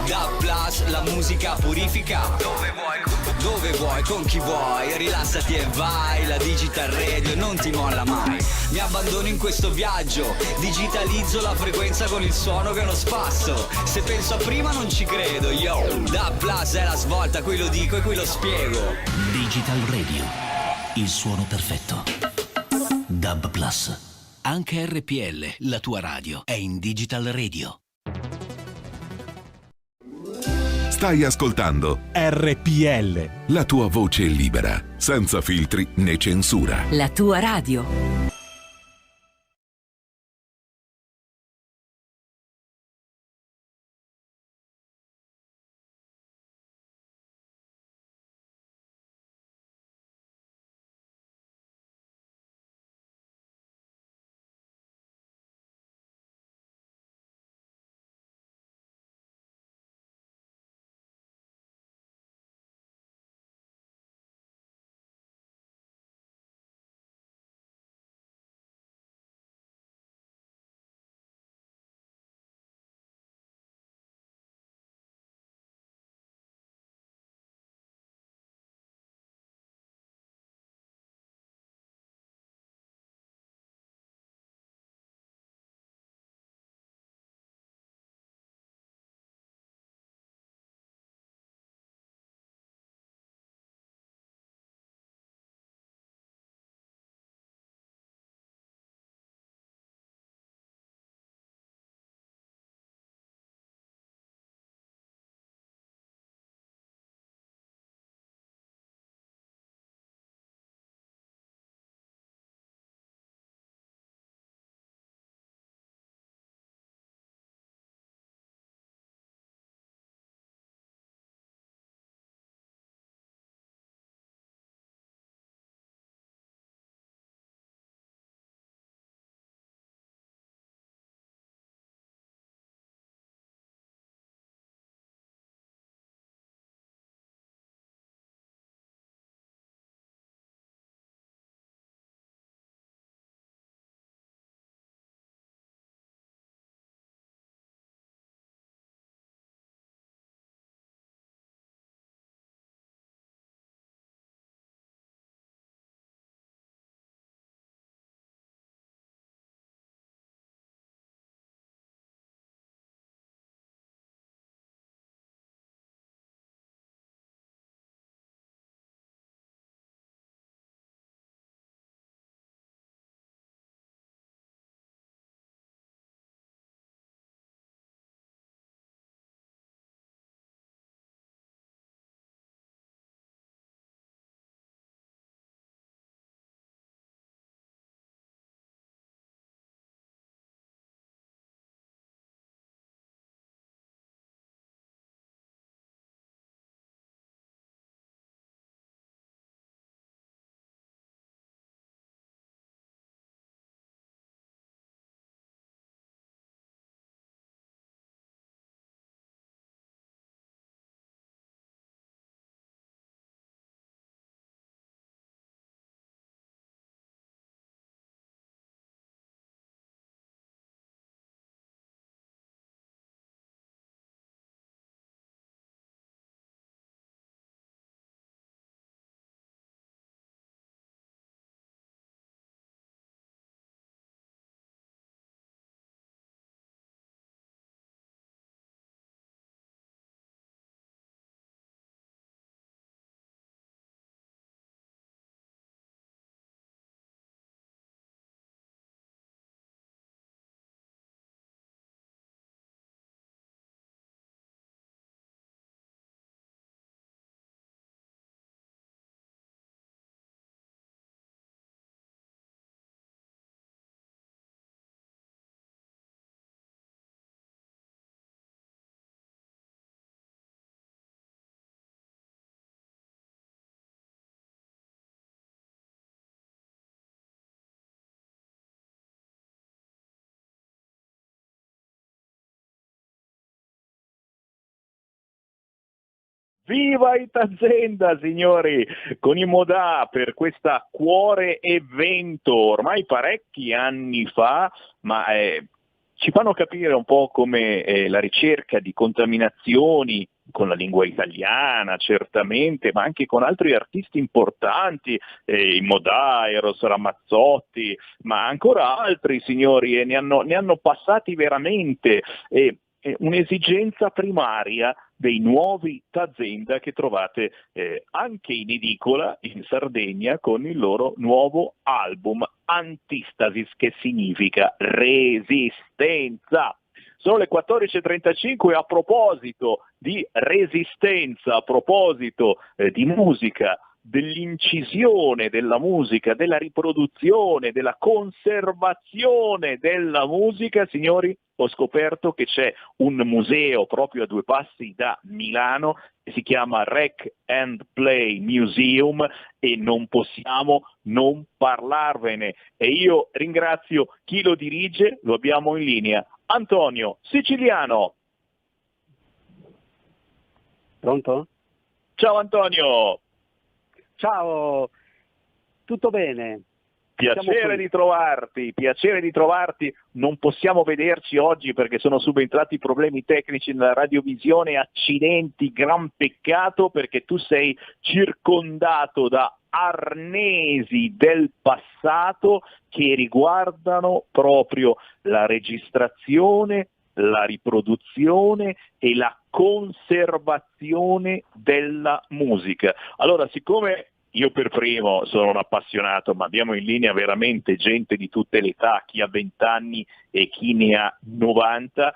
da plus la musica purifica. Dove vuoi, con chi vuoi, rilassati e vai. La Digital Radio non ti molla mai. Mi abbandono in questo viaggio, digitalizzo la frequenza con il suono che è uno spasso. Se penso a prima non ci credo, yo. Da plus è la svolta, qui lo dico e qui lo spiego. Digital Radio, il suono perfetto. DAB Plus. Anche RPL, la tua radio, è in Digital Radio. Stai ascoltando RPL, la tua voce libera, senza filtri né censura. La tua radio. Viva Itazenda, signori, con i Modà per questa Cuore Evento, ormai parecchi anni fa, ma ci fanno capire un po' come la ricerca di contaminazioni con la lingua italiana, certamente, ma anche con altri artisti importanti, i Modà, Eros Ramazzotti, ma ancora altri, signori, e ne hanno passati veramente. Un'esigenza primaria dei nuovi Tazenda che trovate anche in edicola in Sardegna con il loro nuovo album Antistasis, che significa resistenza. Sono le 14.35, a proposito di resistenza, a proposito di musica, dell'incisione della musica, della riproduzione, della conservazione della musica, signori, ho scoperto che c'è un museo proprio a 2 passi da Milano che si chiama Rec and Play Museum e non possiamo non parlarvene. E io ringrazio chi lo dirige, lo abbiamo in linea, Antonio Siciliano. Pronto? Ciao Antonio. Ciao, tutto bene? Piacere di trovarti, non possiamo vederci oggi perché sono subentrati problemi tecnici nella radiovisione, accidenti, gran peccato, perché tu sei circondato da arnesi del passato che riguardano proprio la registrazione, la riproduzione e la conservazione della musica. Allora, siccome io per primo sono un appassionato, ma abbiamo in linea veramente gente di tutte le età, chi ha 20 anni e chi ne ha 90,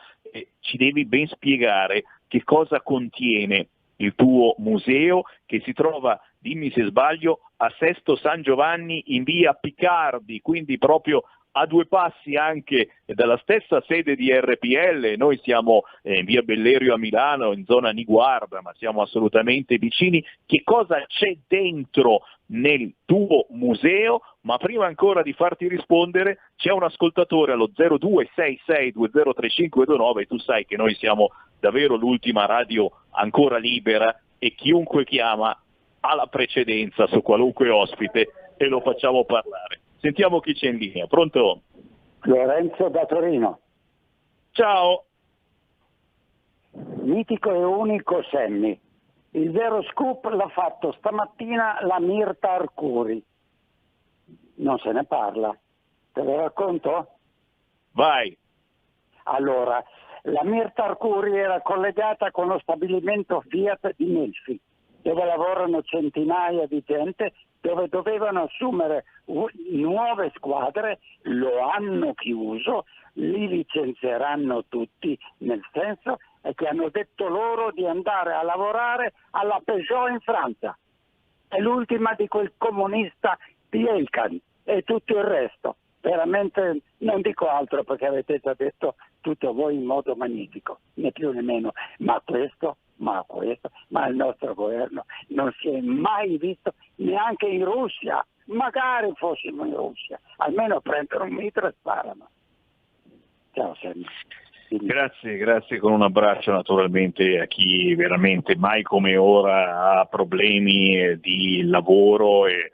ci devi ben spiegare che cosa contiene il tuo museo che si trova, dimmi se sbaglio, a Sesto San Giovanni in via Picardi, quindi proprio a 2 passi anche dalla stessa sede di RPL. Noi siamo in via Bellerio a Milano, in zona Niguarda, ma siamo assolutamente vicini. Che cosa c'è dentro nel tuo museo? Ma prima ancora di farti rispondere, c'è un ascoltatore allo 0266203529, tu sai che noi siamo davvero l'ultima radio ancora libera e chiunque chiama ha la precedenza su qualunque ospite e lo facciamo parlare. Sentiamo chi c'è in linea. Pronto? Lorenzo da Torino. Ciao. Mitico e unico Sammy. Il vero scoop l'ha fatto stamattina la Mirta Arcuri. Non se ne parla. Te lo racconto? Vai. Allora, la Mirta Arcuri era collegata con lo stabilimento Fiat di Melfi, dove lavorano centinaia di gente, dove dovevano assumere nuove squadre, lo hanno chiuso, li licenzieranno tutti, nel senso che hanno detto loro di andare a lavorare alla Peugeot in Francia. È l'ultima di quel comunista di Elkan e tutto il resto. Veramente non dico altro perché avete già detto tutto voi in modo magnifico, né più né meno, ma il nostro governo non si è mai visto neanche in Russia, magari fossimo in Russia, almeno prendono un mitra e sparano. Ciao Sammy. Grazie con un abbraccio naturalmente a chi veramente mai come ora ha problemi di lavoro e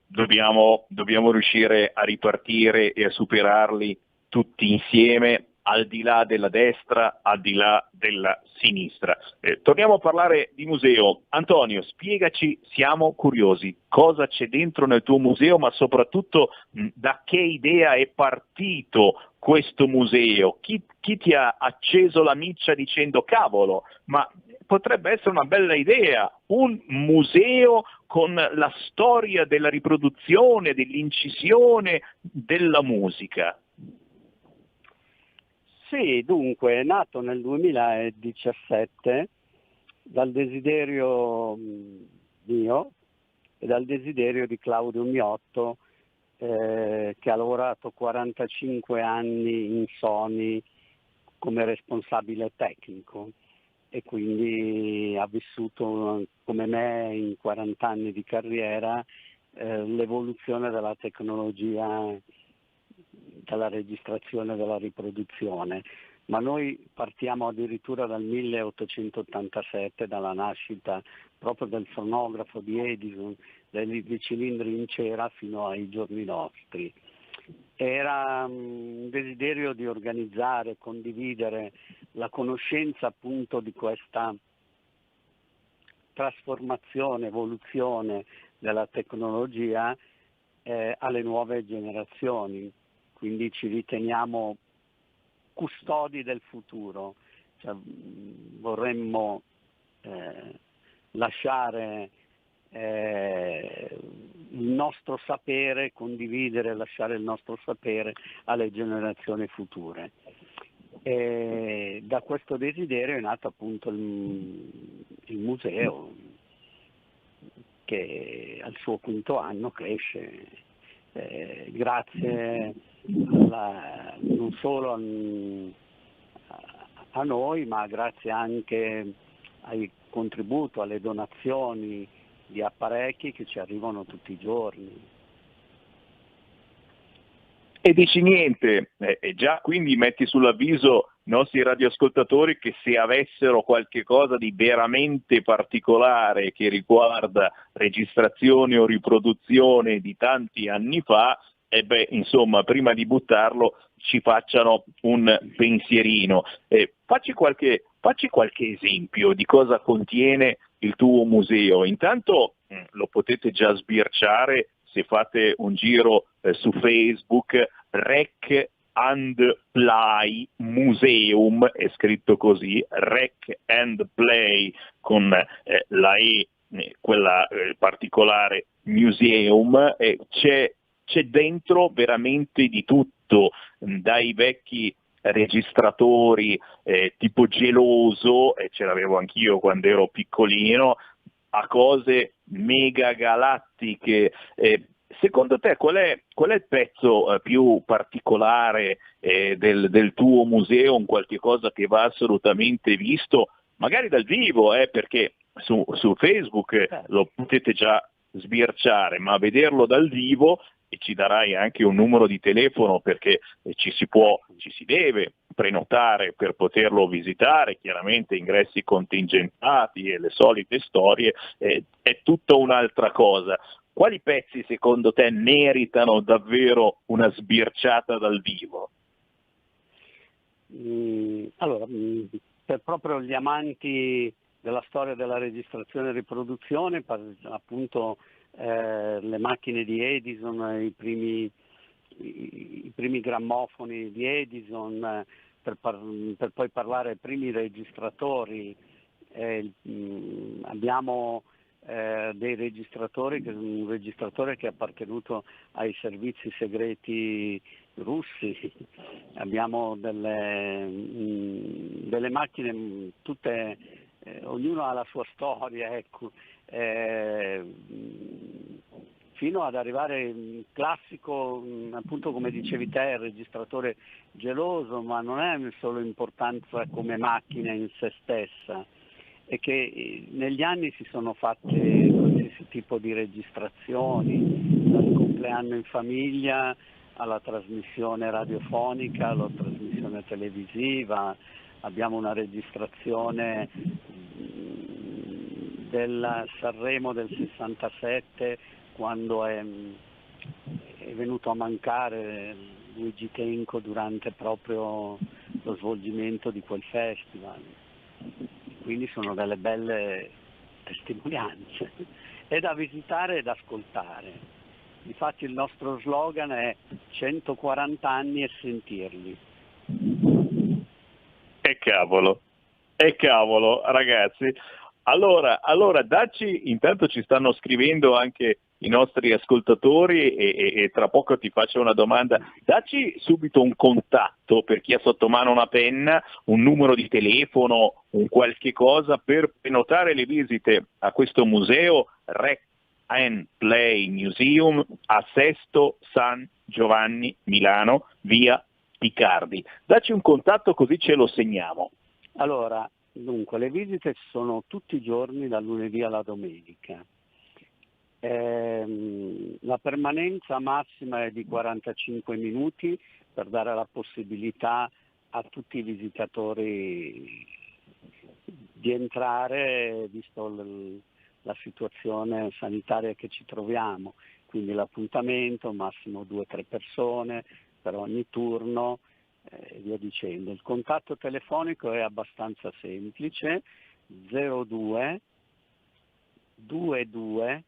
dobbiamo riuscire a ripartire e a superarli tutti insieme, al di là della destra, al di là della sinistra. Torniamo a parlare di museo. Antonio, spiegaci, siamo curiosi, cosa c'è dentro nel tuo museo, ma soprattutto da che idea è partito questo museo? Chi ti ha acceso la miccia dicendo cavolo, ma potrebbe essere una bella idea, un museo con la storia della riproduzione, dell'incisione della musica? Sì, dunque è nato nel 2017 dal desiderio mio e dal desiderio di Claudio Miotto, che ha lavorato 45 anni in Sony come responsabile tecnico e quindi ha vissuto come me in 40 anni di carriera l'evoluzione della tecnologia, della registrazione e della riproduzione. ma noi partiamo addirittura dal 1887, dalla nascita proprio del fonografo di Edison, dei cilindri in cera fino ai giorni nostri. Era un desiderio di organizzare, condividere la conoscenza appunto di questa trasformazione, evoluzione della tecnologia alle nuove generazioni. Quindi ci riteniamo custodi del futuro, cioè, vorremmo lasciare il nostro sapere, condividere, lasciare il nostro sapere alle generazioni future. E da questo desiderio è nato appunto il museo, che al suo 5° anno cresce grazie non solo a noi, ma grazie anche al contributo, alle donazioni di apparecchi che ci arrivano tutti i giorni. E dici niente, già quindi metti sull'avviso i nostri radioascoltatori che se avessero qualche cosa di veramente particolare che riguarda registrazione o riproduzione di tanti anni fa, insomma, prima di buttarlo ci facciano un pensierino. Facci qualche esempio di cosa contiene il tuo museo. Intanto lo potete già sbirciare se fate un giro su Facebook, Rec and Play Museum, è scritto così, Rec and Play con la E, quella particolare Museum, c'è dentro veramente di tutto, dai vecchi registratori tipo geloso, e ce l'avevo anch'io quando ero piccolino, a cose mega galattiche. Secondo te qual è il pezzo più particolare del tuo museo, un qualche cosa che va assolutamente visto, magari dal vivo, perché su Facebook lo potete già sbirciare, ma vederlo dal vivo, e ci darai anche un numero di telefono perché ci si deve prenotare per poterlo visitare, chiaramente ingressi contingentati e le solite storie, è tutta un'altra cosa. Quali pezzi secondo te meritano davvero una sbirciata dal vivo? Allora, per proprio gli amanti della storia della registrazione e riproduzione, appunto le macchine di Edison, i primi grammofoni di Edison, per poi parlare ai primi registratori. Abbiamo dei registratori, un registratore che è appartenuto ai servizi segreti russi, abbiamo delle macchine tutte, ognuno ha la sua storia, ecco. Fino ad arrivare il classico, appunto come dicevi te, il registratore geloso, ma non è solo importanza come macchina in se stessa, è che negli anni si sono fatte qualsiasi tipo di registrazioni, dal compleanno in famiglia alla trasmissione radiofonica, alla trasmissione televisiva. Abbiamo una registrazione del Sanremo del 67, quando è venuto a mancare Luigi Tenco durante proprio lo svolgimento di quel festival. Quindi sono delle belle testimonianze, è da visitare e da ascoltare. Infatti il nostro slogan è 140 anni e sentirli. Cavolo, ragazzi. Allora dacci, intanto ci stanno scrivendo anche i nostri ascoltatori e tra poco ti faccio una domanda. Dacci subito un contatto per chi ha sotto mano una penna, un numero di telefono, un qualche cosa per prenotare le visite a questo museo Rec and Play Museum a Sesto San Giovanni Milano, via Picardi. Dacci un contatto così ce lo segniamo. Allora, dunque, le visite sono tutti i giorni, dal lunedì alla domenica. La permanenza massima è di 45 minuti per dare la possibilità a tutti i visitatori di entrare, visto la situazione sanitaria che ci troviamo, quindi l'appuntamento, massimo 2 o 3 persone per ogni turno e via dicendo. Il contatto telefonico è abbastanza semplice, 02 22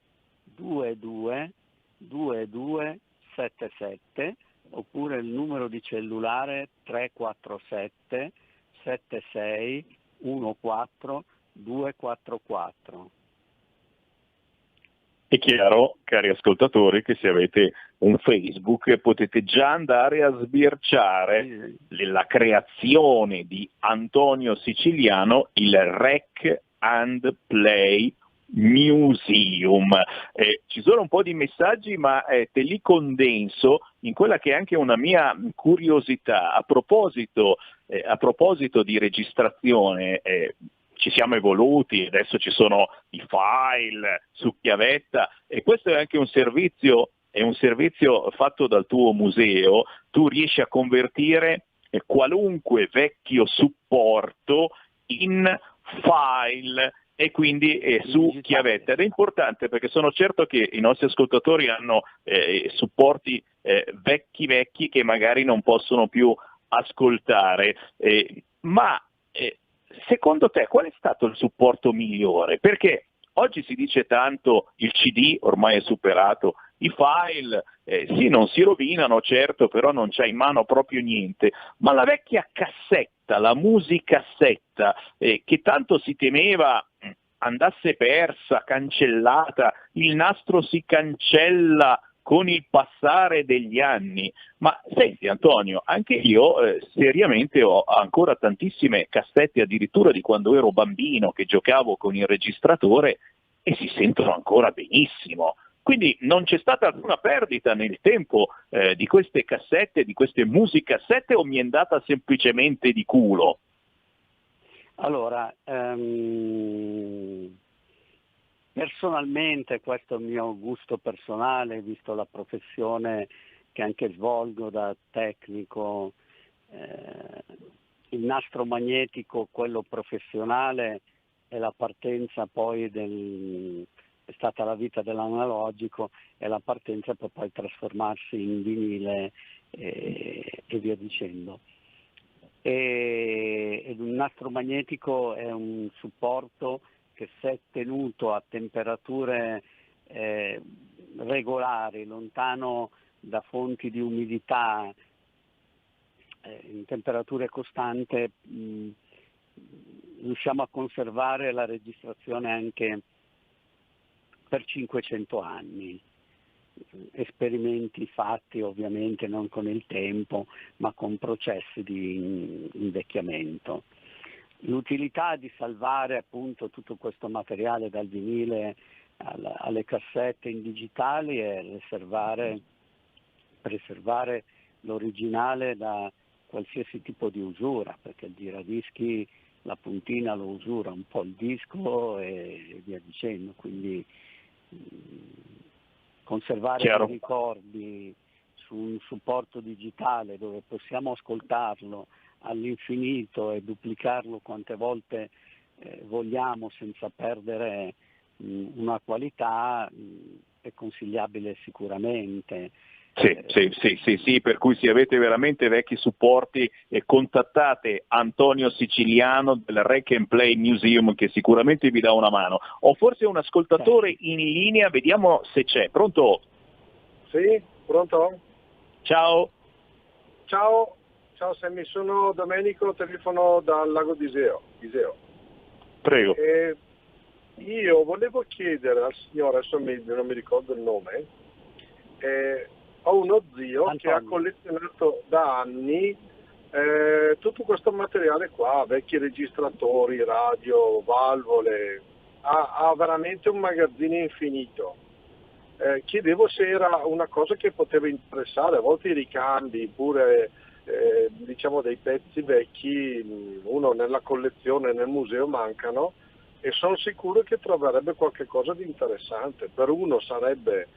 22 22 77, oppure il numero di cellulare 347 76 14 244. È chiaro, cari ascoltatori, che se avete un Facebook potete già andare a sbirciare la creazione di Antonio Siciliano, il Rec and Play Museum. Ci sono un po' di messaggi, ma te li condenso in quella che è anche una mia curiosità. A proposito di registrazione, ci siamo evoluti, adesso ci sono i file su chiavetta, e questo è anche un servizio fatto dal tuo museo. Tu riesci a convertire qualunque vecchio supporto in file e quindi su chiavetta, ed è importante perché sono certo che i nostri ascoltatori hanno supporti vecchi che magari non possono più ascoltare, ma secondo te qual è stato il supporto migliore? Perché oggi si dice tanto il CD ormai è superato, i file sì, non si rovinano, certo, però non c'hai in mano proprio niente, ma la vecchia cassetta, la musicassetta, che tanto si temeva andasse persa, cancellata, il nastro si cancella con il passare degli anni. Ma senti Antonio, anche io seriamente ho ancora tantissime cassette, addirittura di quando ero bambino, che giocavo con il registratore, e si sentono ancora benissimo. Quindi non c'è stata alcuna perdita nel tempo di queste cassette, di queste musicassette, o mi è andata semplicemente di culo? Allora, personalmente, questo è il mio gusto personale, visto la professione che anche svolgo da tecnico, il nastro magnetico, quello professionale, è la partenza poi è stata la vita dell'analogico, e la partenza per poi trasformarsi in vinile e via dicendo. E un nastro magnetico è un supporto che, se tenuto a temperature regolari, lontano da fonti di umidità, in temperature costanti, riusciamo a conservare la registrazione anche per 500 anni. Esperimenti fatti ovviamente non con il tempo, ma con processi di invecchiamento. L'utilità di salvare appunto tutto questo materiale, dal vinile alle cassette in digitali, è preservare l'originale da qualsiasi tipo di usura, perché il giradischi, la puntina lo usura un po' il disco e via dicendo, quindi conservare i ricordi su un supporto digitale dove possiamo ascoltarlo all'infinito e duplicarlo quante volte vogliamo senza perdere una qualità, è consigliabile sicuramente. Sì, per cui se avete veramente vecchi supporti, contattate Antonio Siciliano del Rec and Play Museum, che sicuramente vi dà una mano. Ho forse un ascoltatore in linea, vediamo se c'è. Pronto? Sì, pronto? Ciao. Ciao Sammy, sono Domenico, telefono dal lago di Iseo. Prego. Io volevo chiedere al signore, adesso non mi ricordo il nome, ho uno zio Antonio, che ha collezionato da anni tutto questo materiale qua, vecchi registratori, radio, valvole, ha veramente un magazzino infinito. Chiedevo se era una cosa che poteva interessare, a volte i ricambi, pure diciamo dei pezzi vecchi, uno nella collezione, nel museo mancano, e sono sicuro che troverebbe qualche cosa di interessante. Per uno sarebbe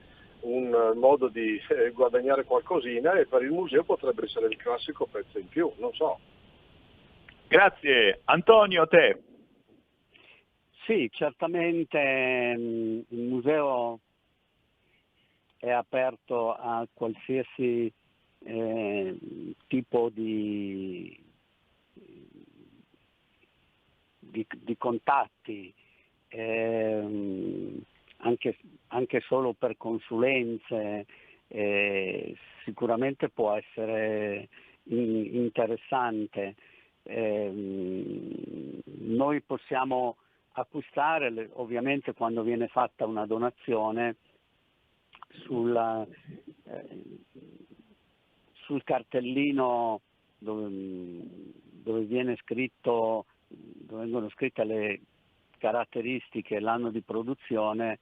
un modo di guadagnare qualcosina, e per il museo potrebbe essere il classico pezzo in più, non so. Grazie. Antonio, a te. Sì, certamente il museo è aperto a qualsiasi tipo di contatti, anche solo per consulenze, sicuramente può essere interessante. Noi possiamo acquistare, ovviamente quando viene fatta una donazione, sul cartellino dove viene scritto, dove vengono scritte le caratteristiche, l'anno di produzione,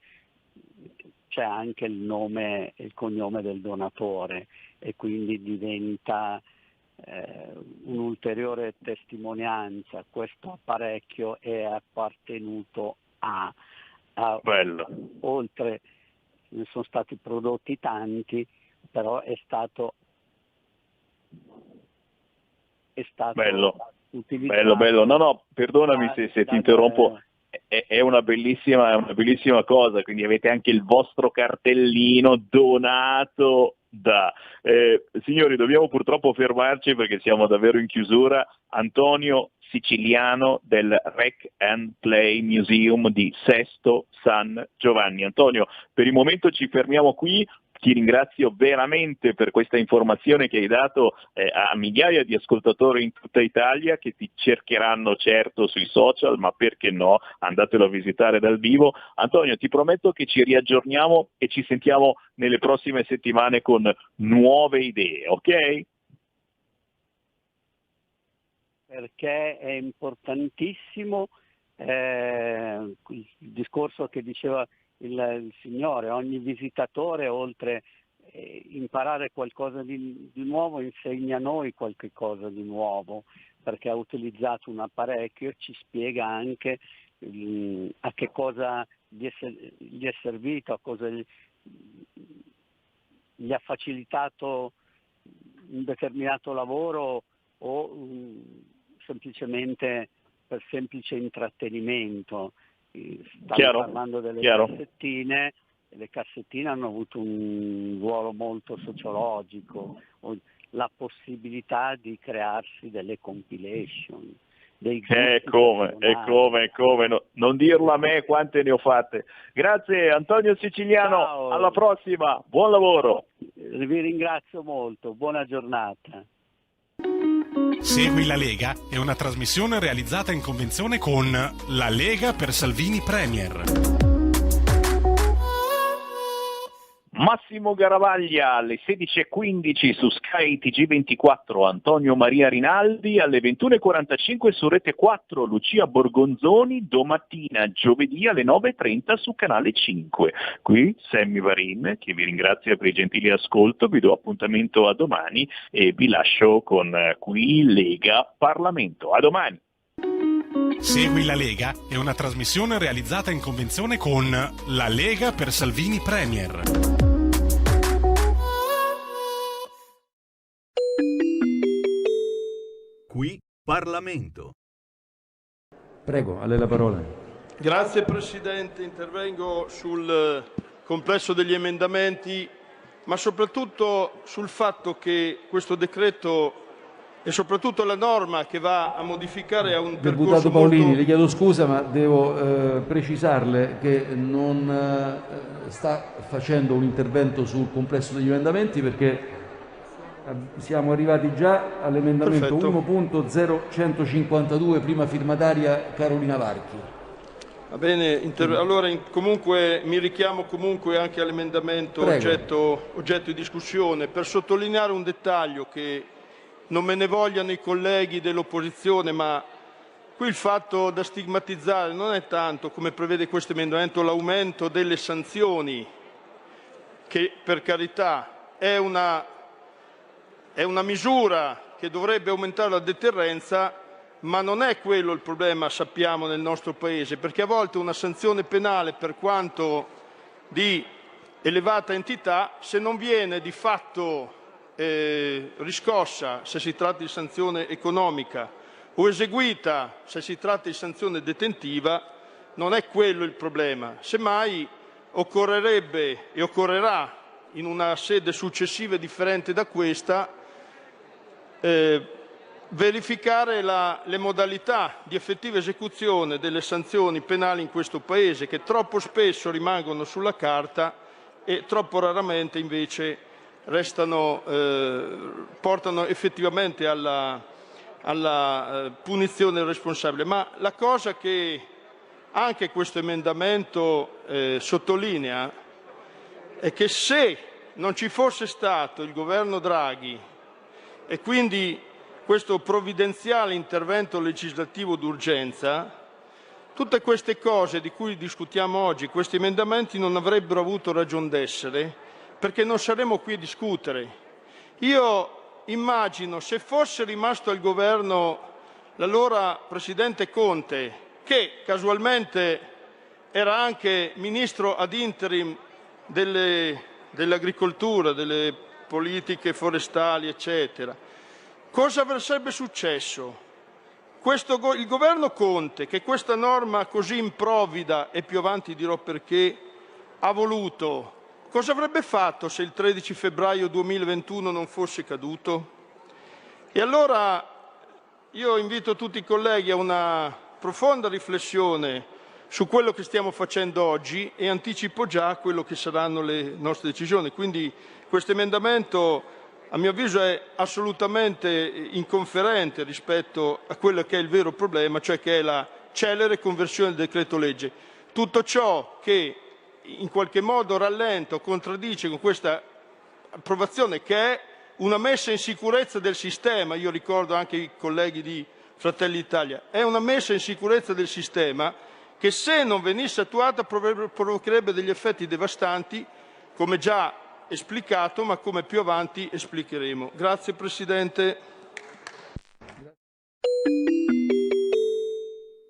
c'è anche il nome e il cognome del donatore, e quindi diventa un'ulteriore testimonianza. Questo apparecchio è appartenuto a Bello. Oltre, ne sono stati prodotti tanti, però è stato bello. utilizzato. Bello. No, perdonami se ti interrompo. È una bellissima cosa, quindi avete anche il vostro cartellino donato da... signori, dobbiamo purtroppo fermarci perché siamo davvero in chiusura. Antonio Siciliano del Rec and Play Museum di Sesto San Giovanni. Antonio, per il momento ci fermiamo qui. Ti ringrazio veramente per questa informazione che hai dato a migliaia di ascoltatori in tutta Italia, che ti cercheranno certo sui social, ma perché no, andatelo a visitare dal vivo. Antonio, ti prometto che ci riaggiorniamo e ci sentiamo nelle prossime settimane con nuove idee, ok? Perché è importantissimo il discorso che diceva il Signore: ogni visitatore, oltre imparare qualcosa di nuovo, insegna a noi qualche cosa di nuovo, perché ha utilizzato un apparecchio e ci spiega anche a che cosa gli è servito, a cosa gli ha facilitato un determinato lavoro, o semplicemente per semplice intrattenimento. Stavo parlando delle cassettine. Le cassettine hanno avuto un ruolo molto sociologico, la possibilità di crearsi delle compilation. Come, no, non dirlo a me quante ne ho fatte. Grazie Antonio Siciliano. Ciao. Alla prossima, buon lavoro. Vi ringrazio molto, buona giornata. Segui la Lega è una trasmissione realizzata in convenzione con La Lega per Salvini Premier. Massimo Garavaglia alle 16:15 su Sky TG24, Antonio Maria Rinaldi alle 21:45 su Rete 4, Lucia Borgonzoni domattina giovedì alle 9:30 su Canale 5. Qui Sammy Varin, che vi ringrazia per il gentile ascolto, vi do appuntamento a domani e vi lascio con qui Lega Parlamento. A domani! Segui la Lega è una trasmissione realizzata in convenzione con La Lega per Salvini Premier. Qui Parlamento. Prego, a lei la parola. Grazie Presidente, intervengo sul complesso degli emendamenti, ma soprattutto sul fatto che questo decreto e soprattutto la norma che va a modificare a un percorso Deputato Paolini, molto... le chiedo scusa, ma devo precisarle che non sta facendo un intervento sul complesso degli emendamenti, perché siamo arrivati già all'emendamento 1.0152, prima firmataria Carolina Varchi. Va bene, allora comunque mi richiamo comunque anche all'emendamento oggetto di discussione, per sottolineare un dettaglio che non me ne vogliano i colleghi dell'opposizione, ma qui il fatto da stigmatizzare non è tanto, come prevede questo emendamento, l'aumento delle sanzioni, che per carità è una misura che dovrebbe aumentare la deterrenza, ma non è quello il problema, sappiamo, nel nostro Paese, perché a volte una sanzione penale, per quanto di elevata entità, se non viene di fatto riscossa, se si tratta di sanzione economica, o eseguita se si tratta di sanzione detentiva, non è quello il problema. Semmai occorrerebbe e occorrerà in una sede successiva e differente da questa verificare le modalità di effettiva esecuzione delle sanzioni penali in questo Paese, che troppo spesso rimangono sulla carta e troppo raramente invece portano effettivamente alla punizione del responsabile. Ma la cosa che anche questo emendamento sottolinea è che se non ci fosse stato il governo Draghi e quindi questo provvidenziale intervento legislativo d'urgenza, tutte queste cose di cui discutiamo oggi, questi emendamenti non avrebbero avuto ragion d'essere, perché non saremmo qui a discutere. Io immagino, se fosse rimasto al governo l'allora Presidente Conte, che casualmente era anche Ministro ad interim dell'agricoltura, delle politiche forestali, eccetera, cosa sarebbe successo? Il governo Conte, che questa norma così improvvida, e più avanti dirò perché, ha voluto, cosa avrebbe fatto se il 13 febbraio 2021 non fosse caduto? E allora io invito tutti i colleghi a una profonda riflessione su quello che stiamo facendo oggi e anticipo già quello che saranno le nostre decisioni. Quindi questo emendamento, a mio avviso, è assolutamente inconferente rispetto a quello che è il vero problema, cioè che è la celere conversione del decreto legge. Tutto ciò che in qualche modo rallenta o contraddice con questa approvazione, che è una messa in sicurezza del sistema, io ricordo anche i colleghi di Fratelli d'Italia, è una messa in sicurezza del sistema che, se non venisse attuata, provocherebbe degli effetti devastanti, come già esplicato, ma come più avanti esplicheremo. Grazie Presidente.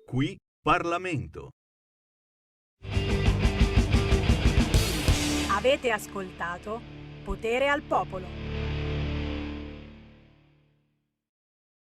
Qui Parlamento. Avete ascoltato Potere al Popolo.